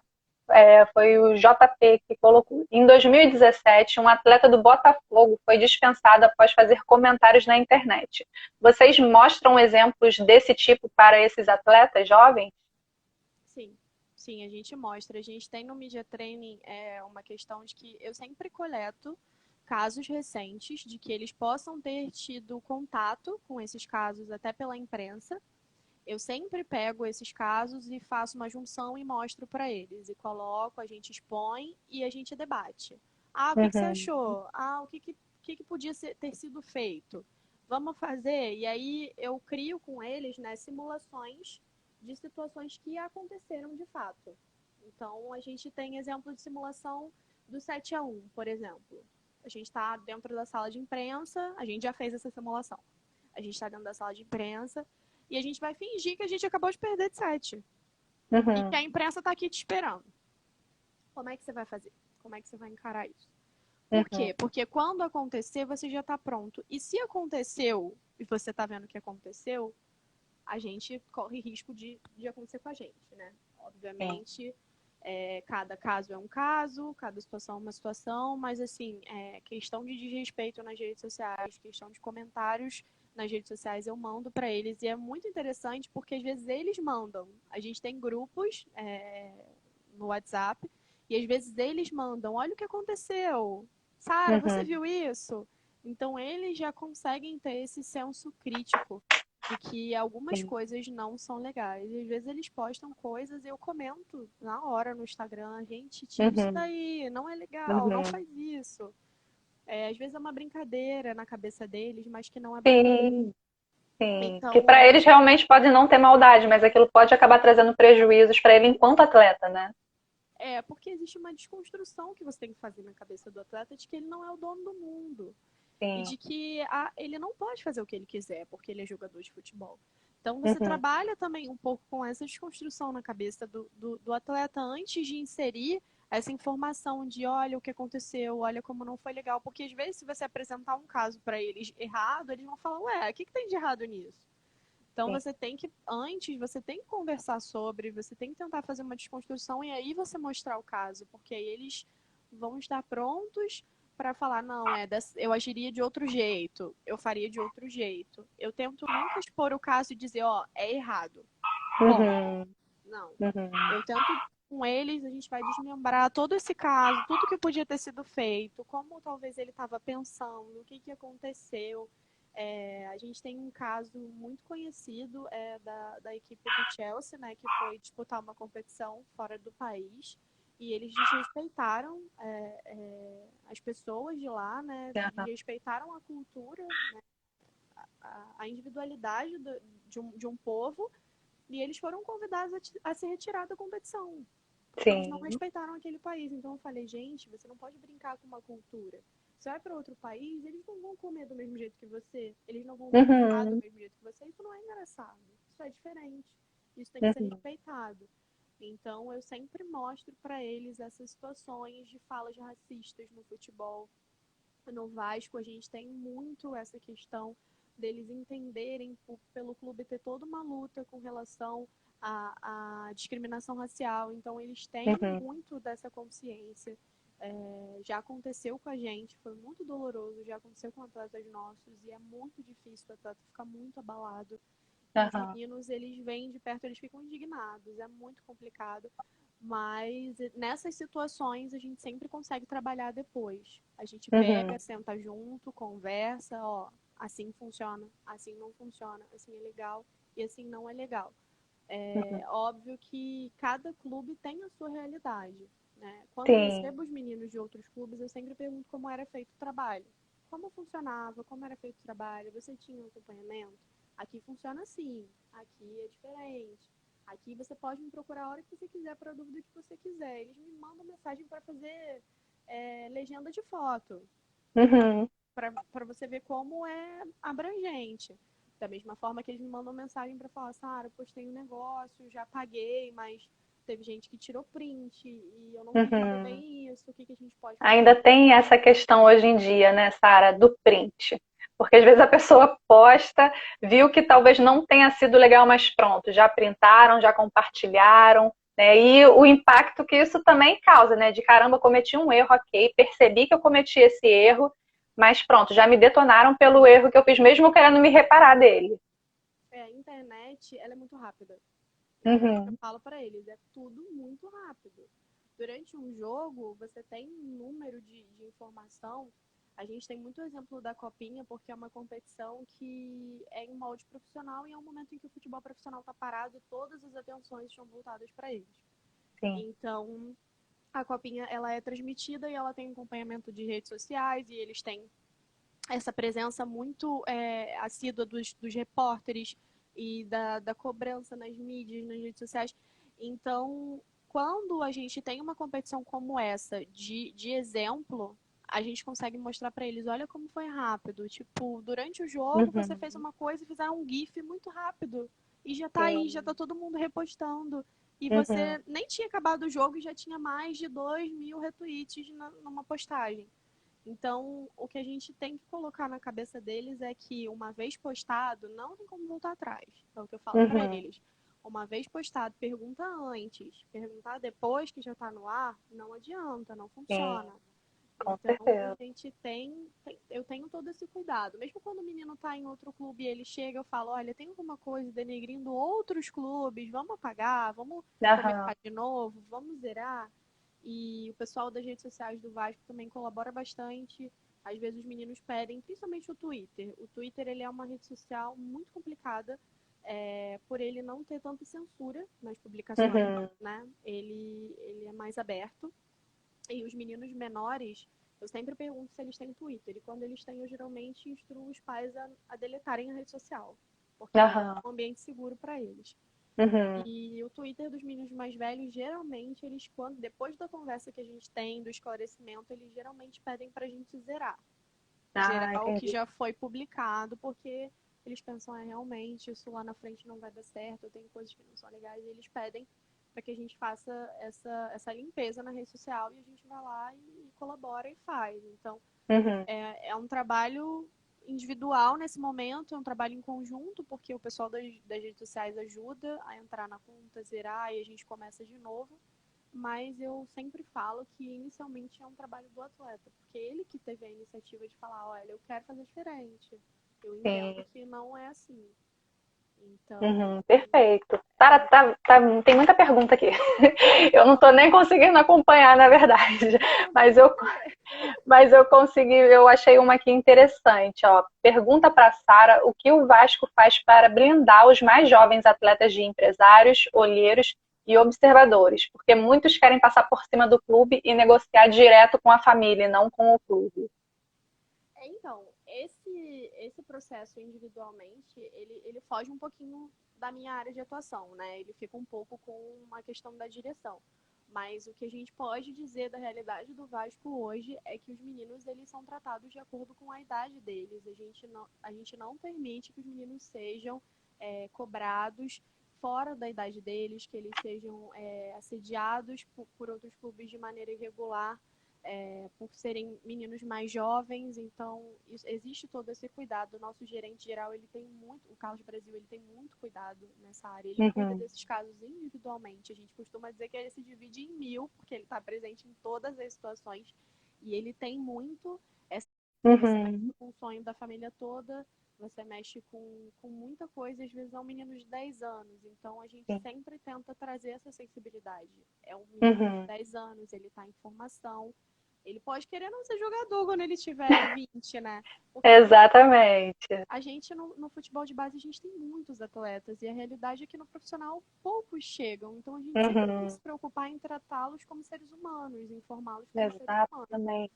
Foi o JP que colocou. Em 2017, um atleta do Botafogo foi dispensado após fazer comentários na internet. Vocês mostram exemplos desse tipo para esses atletas jovens? Sim, sim, a gente mostra. A gente tem no Media Training uma questão de que eu sempre coleto casos recentes de que eles possam ter tido contato com esses casos até pela imprensa. Eu sempre pego esses casos e faço uma junção e mostro para eles. E coloco, a gente expõe e a gente debate. Ah, o que você Uhum, achou? Ah, o que podia ter sido feito? Vamos fazer? E aí eu crio com eles, né, simulações de situações que aconteceram de fato. Então, a gente tem exemplo de simulação do 7-1, por exemplo. A gente está dentro da sala de imprensa, a gente já fez essa simulação. A gente está dentro da sala de imprensa e a gente vai fingir que a gente acabou de perder de 7 e que uhum, a imprensa está aqui te esperando. Como é que você vai fazer? Como é que você vai encarar isso? Por uhum. quê? Porque quando acontecer, você já está pronto. E se aconteceu e você está vendo que aconteceu, a gente corre risco de acontecer com a gente, né? Sim. Obviamente, cada caso é um caso, cada situação é uma situação, mas assim, questão de desrespeito nas redes sociais, questão de comentários nas redes sociais, eu mando para eles e é muito interessante porque às vezes eles mandam. A gente tem grupos no WhatsApp e às vezes eles mandam, olha o que aconteceu, Sara, você Uhum, viu isso? Então eles já conseguem ter esse senso crítico de que algumas sim. coisas não são legais. E às vezes eles postam coisas e eu comento na hora no Instagram, gente, tira isso Uhum, daí, não é legal, não uhum. faz isso. Às vezes é uma brincadeira na cabeça deles, mas que não é bacana. Sim, sim. Que para Então, eles realmente pode não ter maldade, mas aquilo pode acabar trazendo prejuízos para ele enquanto atleta, né? porque existe uma desconstrução que você tem que fazer na cabeça do atleta de que ele não é o dono do mundo. E Sim. de que ele não pode fazer o que ele quiser porque ele é jogador de futebol. Então você Uhum, trabalha também um pouco com essa desconstrução na cabeça do atleta antes de inserir essa informação de olha o que aconteceu, olha como não foi legal. Porque às vezes se você apresentar um caso para eles errado, eles vão falar, ué, o que tem de errado nisso? Então sim. você tem que, antes, você tem que conversar sobre, você tem que tentar fazer uma desconstrução e aí você mostrar o caso, porque aí eles vão estar prontos para falar, não, eu agiria de outro jeito, eu faria de outro jeito. Eu tento nunca expor o caso e dizer, ó, é errado. Ponto. Uhum, Não. uhum. Eu tento com eles, a gente vai desmembrar todo esse caso, tudo que podia ter sido feito, como talvez ele estava pensando, o que aconteceu. A gente tem um caso muito conhecido da equipe do Chelsea, né, que foi disputar uma competição fora do país e eles desrespeitaram as pessoas de lá, né, Aham. desrespeitaram a cultura, né, a individualidade de um povo e eles foram convidados a se retirar da competição, porque eles não Sim. respeitaram aquele país. Então eu falei, gente, você não pode brincar com uma cultura. Você vai para outro país, eles não vão comer do mesmo jeito que você, eles não vão brincar do Uhum, mesmo jeito que você. Isso não é engraçado, isso é diferente, isso tem que ser uhum, respeitado. Então eu sempre mostro para eles essas situações de falas racistas no futebol. No Vasco a gente tem muito essa questão deles entenderem pelo clube ter toda uma luta com relação à discriminação racial. Então eles têm uhum, muito dessa consciência. Já aconteceu com a gente, foi muito doloroso, já aconteceu com atletas nossos e é muito difícil o atleta ficar muito abalado. E os aham, meninos, eles vêm de perto, eles ficam indignados, é muito complicado. Mas nessas situações a gente sempre consegue trabalhar depois. A gente pega, uhum, senta junto, conversa, ó, assim funciona, assim não funciona, assim é legal e assim não é legal. uhum. É óbvio que cada clube tem a sua realidade, né? Quando eu Sim. recebo os meninos de outros clubes, eu sempre pergunto como era feito o trabalho. Como funcionava, como era feito o trabalho, você tinha um acompanhamento? Aqui funciona assim, aqui é diferente. Aqui você pode me procurar a hora que você quiser para a dúvida que você quiser. Eles me mandam mensagem para fazer legenda de foto, Uhum, para você ver como é abrangente. Da mesma forma que eles me mandam mensagem para falar, Sara, postei um negócio, já paguei, mas teve gente que tirou print, e eu não vi muito Uhum. bem isso, o que a gente pode fazer? Ainda tem essa questão hoje em dia, né, Sara, do print. Porque às vezes a pessoa posta, viu que talvez não tenha sido legal, mas pronto, já printaram, já compartilharam, né? E o impacto que isso também causa, né? De caramba, cometi um erro, ok, percebi que eu cometi esse erro, mas pronto, já me detonaram pelo erro que eu fiz, mesmo querendo me reparar dele. A internet, ela é muito rápida. É o que eu Uhum, falo para eles, é tudo muito rápido. Durante um jogo, você tem um número de informação. A gente tem muito exemplo da Copinha, porque é uma competição que é em molde profissional e é um momento em que o futebol profissional está parado e todas as atenções estão voltadas para eles. sim. Então, a Copinha ela é transmitida e ela tem acompanhamento de redes sociais e eles têm essa presença muito assídua dos repórteres e da cobrança nas mídias, nas redes sociais. Então, quando a gente tem uma competição como essa, de exemplo, a gente consegue mostrar para eles, olha como foi rápido. Tipo, durante o jogo, você fez Uhum, uma coisa e fizeram um GIF muito rápido. E já tá aí, já sim. tá todo mundo repostando. E Uhum, você nem tinha acabado o jogo e já tinha mais de 2.000 retweets numa postagem. Então, o que a gente tem que colocar na cabeça deles é que, uma vez postado, não tem como voltar atrás. É o que eu falo para uhum, eles. Uma vez postado, pergunta antes. Perguntar depois que já está no ar, não adianta, não sim, funciona. com Então, a certeza. gente eu tenho todo esse cuidado. Mesmo quando o menino está em outro clube e ele chega, eu falo, olha, tem alguma coisa denegrindo outros clubes, vamos apagar, vamos Aham. começar de novo, vamos zerar. E o pessoal das redes sociais do Vasco também colabora bastante. Às vezes os meninos pedem, principalmente o Twitter. O Twitter ele é uma rede social muito complicada, por ele não ter tanta censura nas publicações, Uhum. né? Ele é mais aberto. E os meninos menores, eu sempre pergunto se eles têm Twitter. E quando eles têm, eu geralmente instruo os pais a deletarem a rede social, porque não Aham. é um ambiente seguro para eles. Uhum. E o Twitter dos meninos mais velhos, geralmente, eles, depois da conversa que a gente tem, do esclarecimento, eles geralmente pedem pra gente zerar. Ah, Zerar o que entendi. já foi publicado, porque eles pensam, realmente, isso lá na frente não vai dar certo, eu tenho coisas que não são legais, e eles pedem para que a gente faça essa limpeza na rede social e a gente vai lá e colabora e faz. Então, Uhum. é um trabalho individual nesse momento, é um trabalho em conjunto, porque o pessoal das redes sociais ajuda a entrar na conta, zerar e a gente começa de novo. Mas eu sempre falo que inicialmente é um trabalho do atleta, porque ele que teve a iniciativa de falar, olha, eu quero fazer diferente. Eu entendo Sim. que não é assim. Então, Uhum. Perfeito. Sara, tem muita pergunta aqui. Eu não estou pode nem conseguindo acompanhar, na verdade. não Mas pode eu, ser. mas eu consegui, eu achei uma aqui interessante. Ó. Pergunta para Sara o que o Vasco faz para blindar os mais jovens atletas de empresários, olheiros e observadores, porque muitos querem passar por cima do clube e negociar direto com a família, e não com o clube. Então, esse processo individualmente, ele foge um pouquinho da minha área de atuação, né? Ele fica um pouco com uma questão da direção. Mas o que a gente pode dizer da realidade do Vasco hoje é que os meninos eles são tratados de acordo com a idade deles. A gente não permite que os meninos sejam cobrados fora da idade deles, que eles sejam assediados por outros clubes de maneira irregular, por serem meninos mais jovens, então existe todo esse cuidado. O nosso gerente geral, ele tem muito, o Carlos Brasil, ele tem muito cuidado nessa área, ele cuida Uhum. desses casos individualmente. A gente costuma dizer que ele se divide em mil, porque ele está presente em todas as situações, e ele tem muito essa, você Uhum. mexe com o sonho da família toda, você mexe com muita coisa, às vezes é um menino de 10 anos, então a gente Sim. sempre tenta trazer essa sensibilidade. É um menino de Uhum. 10 anos, ele está em formação, ele pode querer não ser jogador quando ele tiver 20, né? Porque Exatamente. a gente no futebol de base a gente tem muitos atletas e a realidade é que no profissional poucos chegam. Então a gente sempre tem que Uhum. se preocupar em tratá-los como seres humanos, informá-los como seres humanos. Exatamente.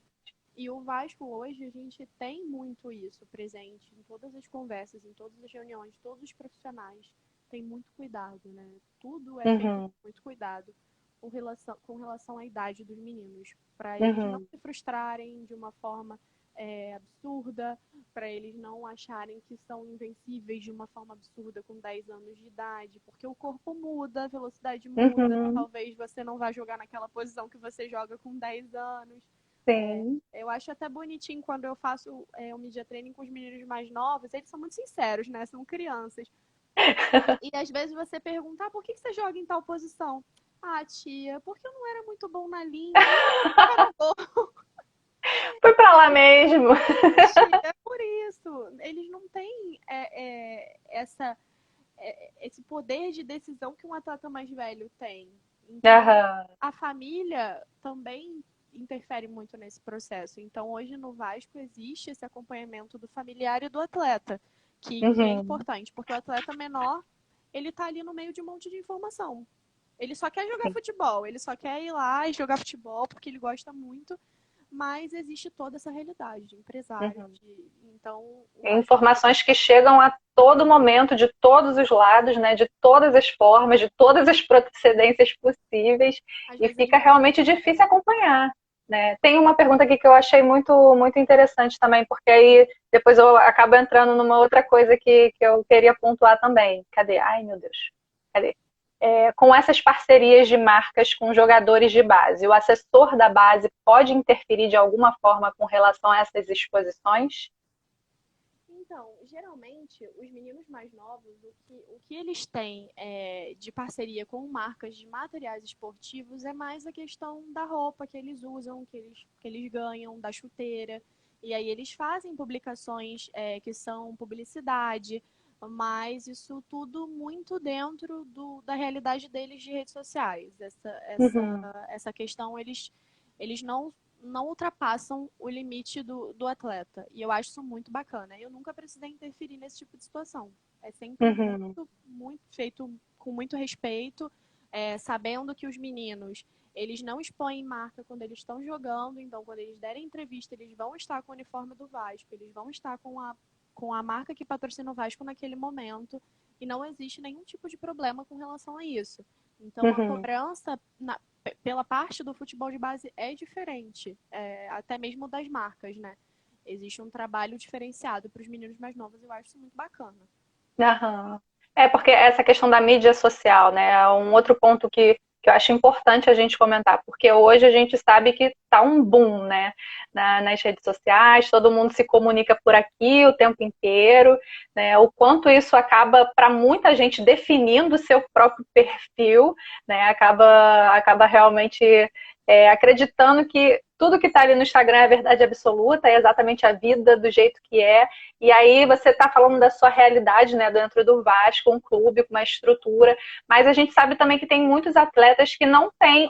E o Vasco hoje a gente tem muito isso presente em todas as conversas, em todas as reuniões, todos os profissionais têm muito cuidado, né? Tudo é feito Uhum. com muito cuidado com relação à idade dos meninos, para eles não Uhum. se frustrarem de uma forma. absurda, para eles não acharem que são invencíveis de uma forma absurda com 10 anos de idade, porque o corpo muda, a velocidade muda, Uhum. talvez você não vá jogar naquela posição que você joga com 10 anos. Sim. Eu acho até bonitinho quando eu faço o media training com os meninos mais novos, eles são muito sinceros, né? São crianças. E às vezes você pergunta, por que você joga em tal posição? Ah, tia, porque eu não era muito bom na linha. Era bom. Fui pra lá mesmo. É por isso. Eles não têm esse poder de decisão que um atleta mais velho tem. Então, Aham. a família também interfere muito nesse processo. Então, hoje no Vasco existe esse acompanhamento do familiar e do atleta, que é Uhum. importante, porque o atleta menor, ele tá ali no meio de um monte de informação. Ele só quer jogar Sim. futebol, ele só quer ir lá e jogar futebol porque ele gosta muito, mas existe toda essa realidade de empresário, Uhum. então o Vasco Informações que chegam a todo momento, de todos os lados, né, de todas as formas, de todas as procedências possíveis, às e vezes eles fica não têm realmente difícil acompanhar. Né? Tem uma pergunta aqui que eu achei muito interessante também, porque aí depois eu acabo entrando numa outra coisa que eu queria pontuar também. Cadê? Ai, meu Deus. Cadê? Com essas parcerias de marcas com jogadores de base, o assessor da base pode interferir de alguma forma com relação a essas exposições? Então, geralmente, os meninos mais novos, o que eles têm de parceria com marcas de materiais esportivos é mais a questão da roupa que eles usam, que eles ganham, da chuteira. E aí eles fazem publicações que são publicidade, mas isso tudo muito dentro da realidade deles de redes sociais. Uhum, Essa questão eles não ultrapassam o limite do atleta. E eu acho isso muito bacana. Eu nunca precisei interferir nesse tipo de situação. É sempre uhum, muito feito com muito respeito, sabendo que os meninos eles não expõem marca quando eles estão jogando, então quando eles derem entrevista, eles vão estar com o uniforme do Vasco, eles vão estar com a marca que patrocina o Vasco naquele momento, e não existe nenhum tipo de problema com relação a isso. Então a uhum. cobrança pela parte do futebol de base é diferente, até mesmo das marcas, né? Existe um trabalho diferenciado para os meninos mais novos, eu acho isso muito bacana. Aham. Porque essa questão da mídia social, né, é um outro ponto que eu acho importante a gente comentar, porque hoje a gente sabe que está um boom, né, nas redes sociais, todo mundo se comunica por aqui o tempo inteiro, né, o quanto isso acaba, para muita gente, definindo o seu próprio perfil, né, acaba realmente acreditando que tudo que está ali no Instagram é verdade absoluta, é exatamente a vida do jeito que é, e aí você está falando da sua realidade, né, dentro do Vasco, um clube com uma estrutura, mas a gente sabe também que tem muitos atletas que não têm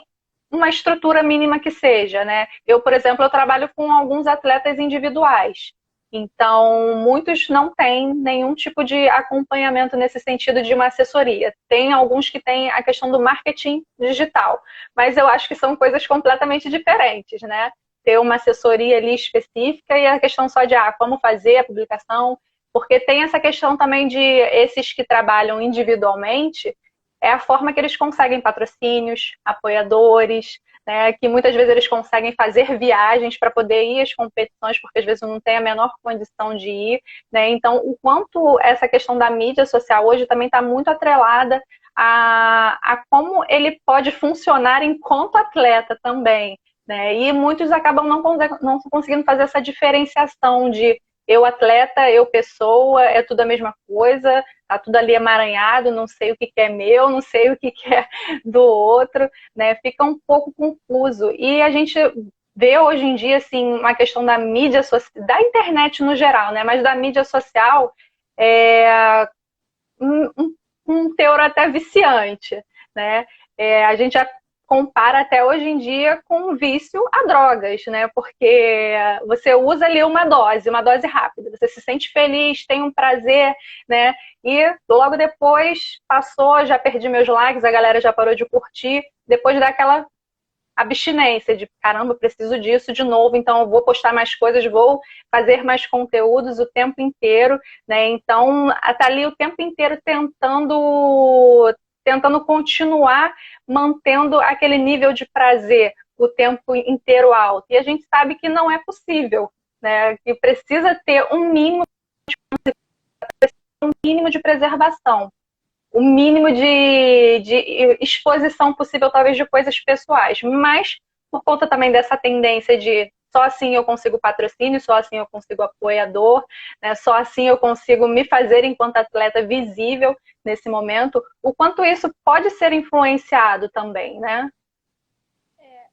uma estrutura mínima que seja, né? Eu, por exemplo, eu trabalho com alguns atletas individuais. Então, muitos não têm nenhum tipo de acompanhamento nesse sentido de uma assessoria. Tem alguns que têm a questão do marketing digital, mas eu acho que são coisas completamente diferentes, né? Ter uma assessoria ali específica e a questão só de como fazer a publicação, porque tem essa questão também de esses que trabalham individualmente, é a forma que eles conseguem patrocínios, apoiadores, né, que muitas vezes eles conseguem fazer viagens para poder ir às competições, porque às vezes não tem a menor condição de ir. Né? Então, o quanto essa questão da mídia social hoje também está muito atrelada a como ele pode funcionar enquanto atleta também. Né? E muitos acabam não conseguindo fazer essa diferenciação de eu atleta, eu pessoa, é tudo a mesma coisa, tá tudo ali emaranhado, não sei o que é meu, não sei o que é do outro, né? Fica um pouco confuso. E a gente vê hoje em dia, assim, uma questão da mídia social, da internet no geral, né? Mas da mídia social, um teor até viciante, né? A gente já compara até hoje em dia com um vício a drogas, né? Porque você usa ali uma dose rápida, você se sente feliz, tem um prazer, né? E logo depois passou, já perdi meus likes, a galera já parou de curtir, depois daquela abstinência de caramba, preciso disso de novo, então eu vou postar mais coisas, vou fazer mais conteúdos o tempo inteiro, né? Então, tá ali o tempo inteiro tentando continuar mantendo aquele nível de prazer o tempo inteiro alto. E a gente sabe que não é possível, né? Que precisa ter um mínimo de preservação, o mínimo de exposição possível, talvez, de coisas pessoais. Mas, por conta também dessa tendência de só assim eu consigo patrocínio, só assim eu consigo apoiador, né? Só assim eu consigo me fazer enquanto atleta visível nesse momento, o quanto isso pode ser influenciado também, né?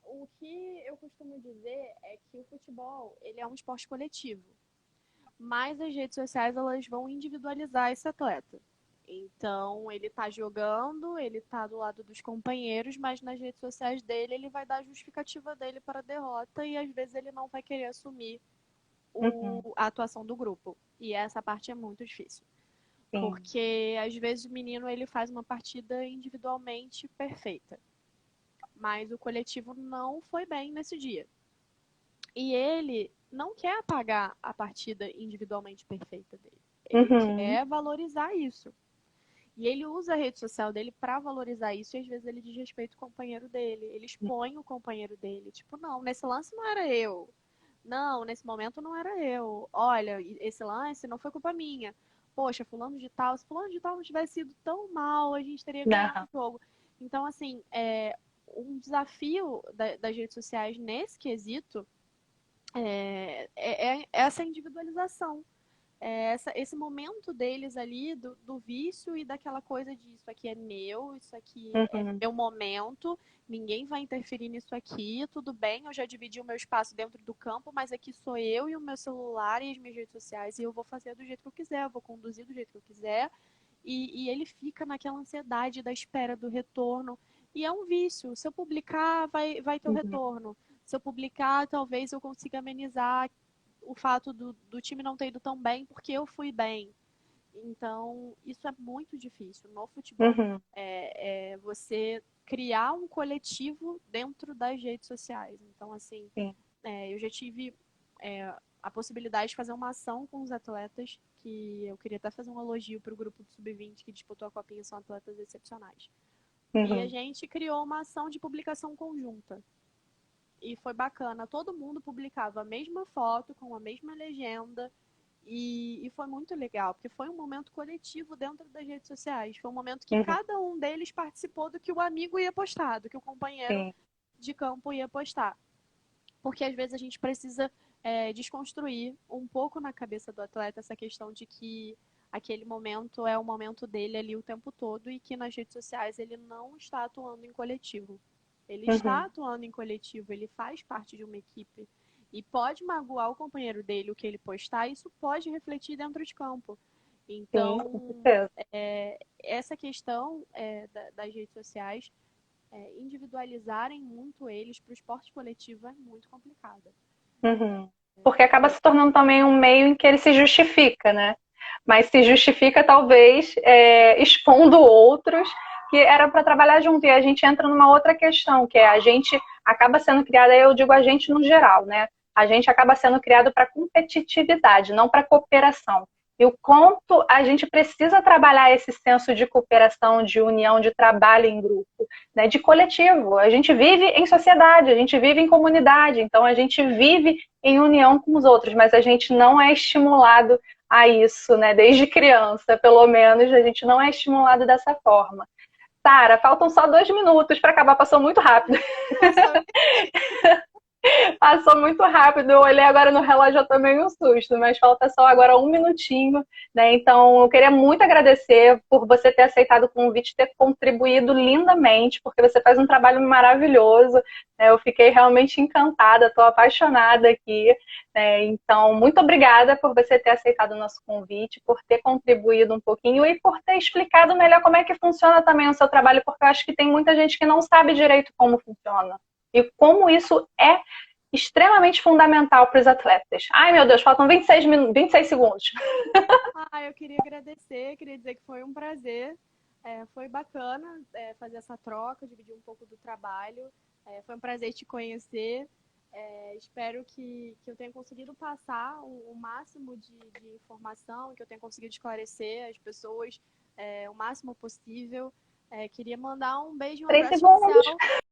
O que eu costumo dizer é que o futebol, ele é um esporte coletivo, mas as redes sociais, elas vão individualizar esse atleta. Então, ele tá jogando, ele tá do lado dos companheiros, mas nas redes sociais dele, ele vai dar a justificativa dele para a derrota e às vezes ele não vai querer assumir Uhum, a atuação do grupo. E essa parte é muito difícil. sim. Porque às vezes o menino ele faz uma partida individualmente perfeita, mas o coletivo não foi bem nesse dia. E ele não quer apagar a partida individualmente perfeita dele. Ele Uhum, quer valorizar isso. E ele usa a rede social dele para valorizar isso e às vezes ele desrespeita o companheiro dele. Ele expõe o companheiro dele. Tipo, não, nesse lance não era eu. Não, nesse momento não era eu. Olha, esse lance não foi culpa minha. Poxa, fulano de tal, se fulano de tal não tivesse sido tão mal, a gente teria ganhado uhum, o jogo. Então, assim, um desafio das redes sociais nesse quesito é essa individualização. Esse momento deles ali do vício e daquela coisa de isso aqui é meu, isso aqui é uhum, meu momento, ninguém vai interferir nisso aqui, tudo bem, eu já dividi o meu espaço dentro do campo, mas aqui sou eu e o meu celular e as minhas redes sociais e eu vou fazer do jeito que eu quiser, eu vou conduzir do jeito que eu quiser e ele fica naquela ansiedade da espera do retorno e é um vício, se eu publicar vai ter o uhum, retorno, se eu publicar talvez eu consiga amenizar o fato do time não ter ido tão bem porque eu fui bem. Então, isso é muito difícil no futebol. uhum, Você criar um coletivo dentro das redes sociais. Então, assim, sim. eu já tive a possibilidade de fazer uma ação com os atletas, que eu queria até fazer um elogio para o grupo do Sub-20 que disputou a Copinha, são atletas excepcionais. E a Uhum, gente criou uma ação de publicação conjunta. E foi bacana, todo mundo publicava a mesma foto, com a mesma legenda, e foi muito legal, porque foi um momento coletivo dentro das redes sociais. Foi um momento que uhum, cada um deles participou do que o amigo ia postar, do que o companheiro sim. de campo ia postar. Porque às vezes a gente precisa desconstruir um pouco na cabeça do atleta essa questão de que aquele momento é o momento dele ali o tempo todo e que nas redes sociais ele não está atuando em coletivo. Ele está Uhum, atuando em coletivo, ele faz parte de uma equipe. E pode magoar o companheiro dele o que ele postar, isso pode refletir dentro de campo. sim, com Então, certeza. essa questão das redes sociais, individualizarem muito eles para o esporte coletivo é muito complicada. Uhum. Porque acaba se tornando também um meio em que ele se justifica, né? Mas se justifica talvez expondo outros que era para trabalhar junto. E a gente entra numa outra questão, que é a gente acaba sendo criada, eu digo a gente no geral, né? A gente acaba sendo criado para competitividade, não para cooperação. E o quanto a gente precisa trabalhar esse senso de cooperação, de união, de trabalho em grupo, né, de coletivo. A gente vive em sociedade, a gente vive em comunidade, então a gente vive em união com os outros, mas a gente não é estimulado a isso, né? Desde criança, pelo menos, a gente não é estimulado dessa forma. Sara, faltam só 2 minutos para acabar, passou muito rápido. Passou. Passou muito rápido, eu olhei agora no relógio, eu tomei um susto, mas falta só agora 1 minutinho, né? Então, eu queria muito agradecer por você ter aceitado o convite, ter contribuído lindamente, porque você faz um trabalho maravilhoso, né? Eu fiquei realmente encantada, estou apaixonada aqui, né? Então, muito obrigada por você ter aceitado o nosso convite, por ter contribuído um pouquinho e por ter explicado melhor como é que funciona também o seu trabalho, porque eu acho que tem muita gente que não sabe direito como funciona. E como isso é extremamente fundamental para os atletas. Ai, meu Deus, faltam 26 segundos. Eu queria agradecer, queria dizer que foi um prazer. Foi bacana fazer essa troca, dividir um pouco do trabalho. Foi um prazer te conhecer. Espero que eu tenha conseguido passar o máximo de informação, que eu tenha conseguido esclarecer as pessoas o máximo possível. Queria mandar um beijo, um Três abraço segundos. especial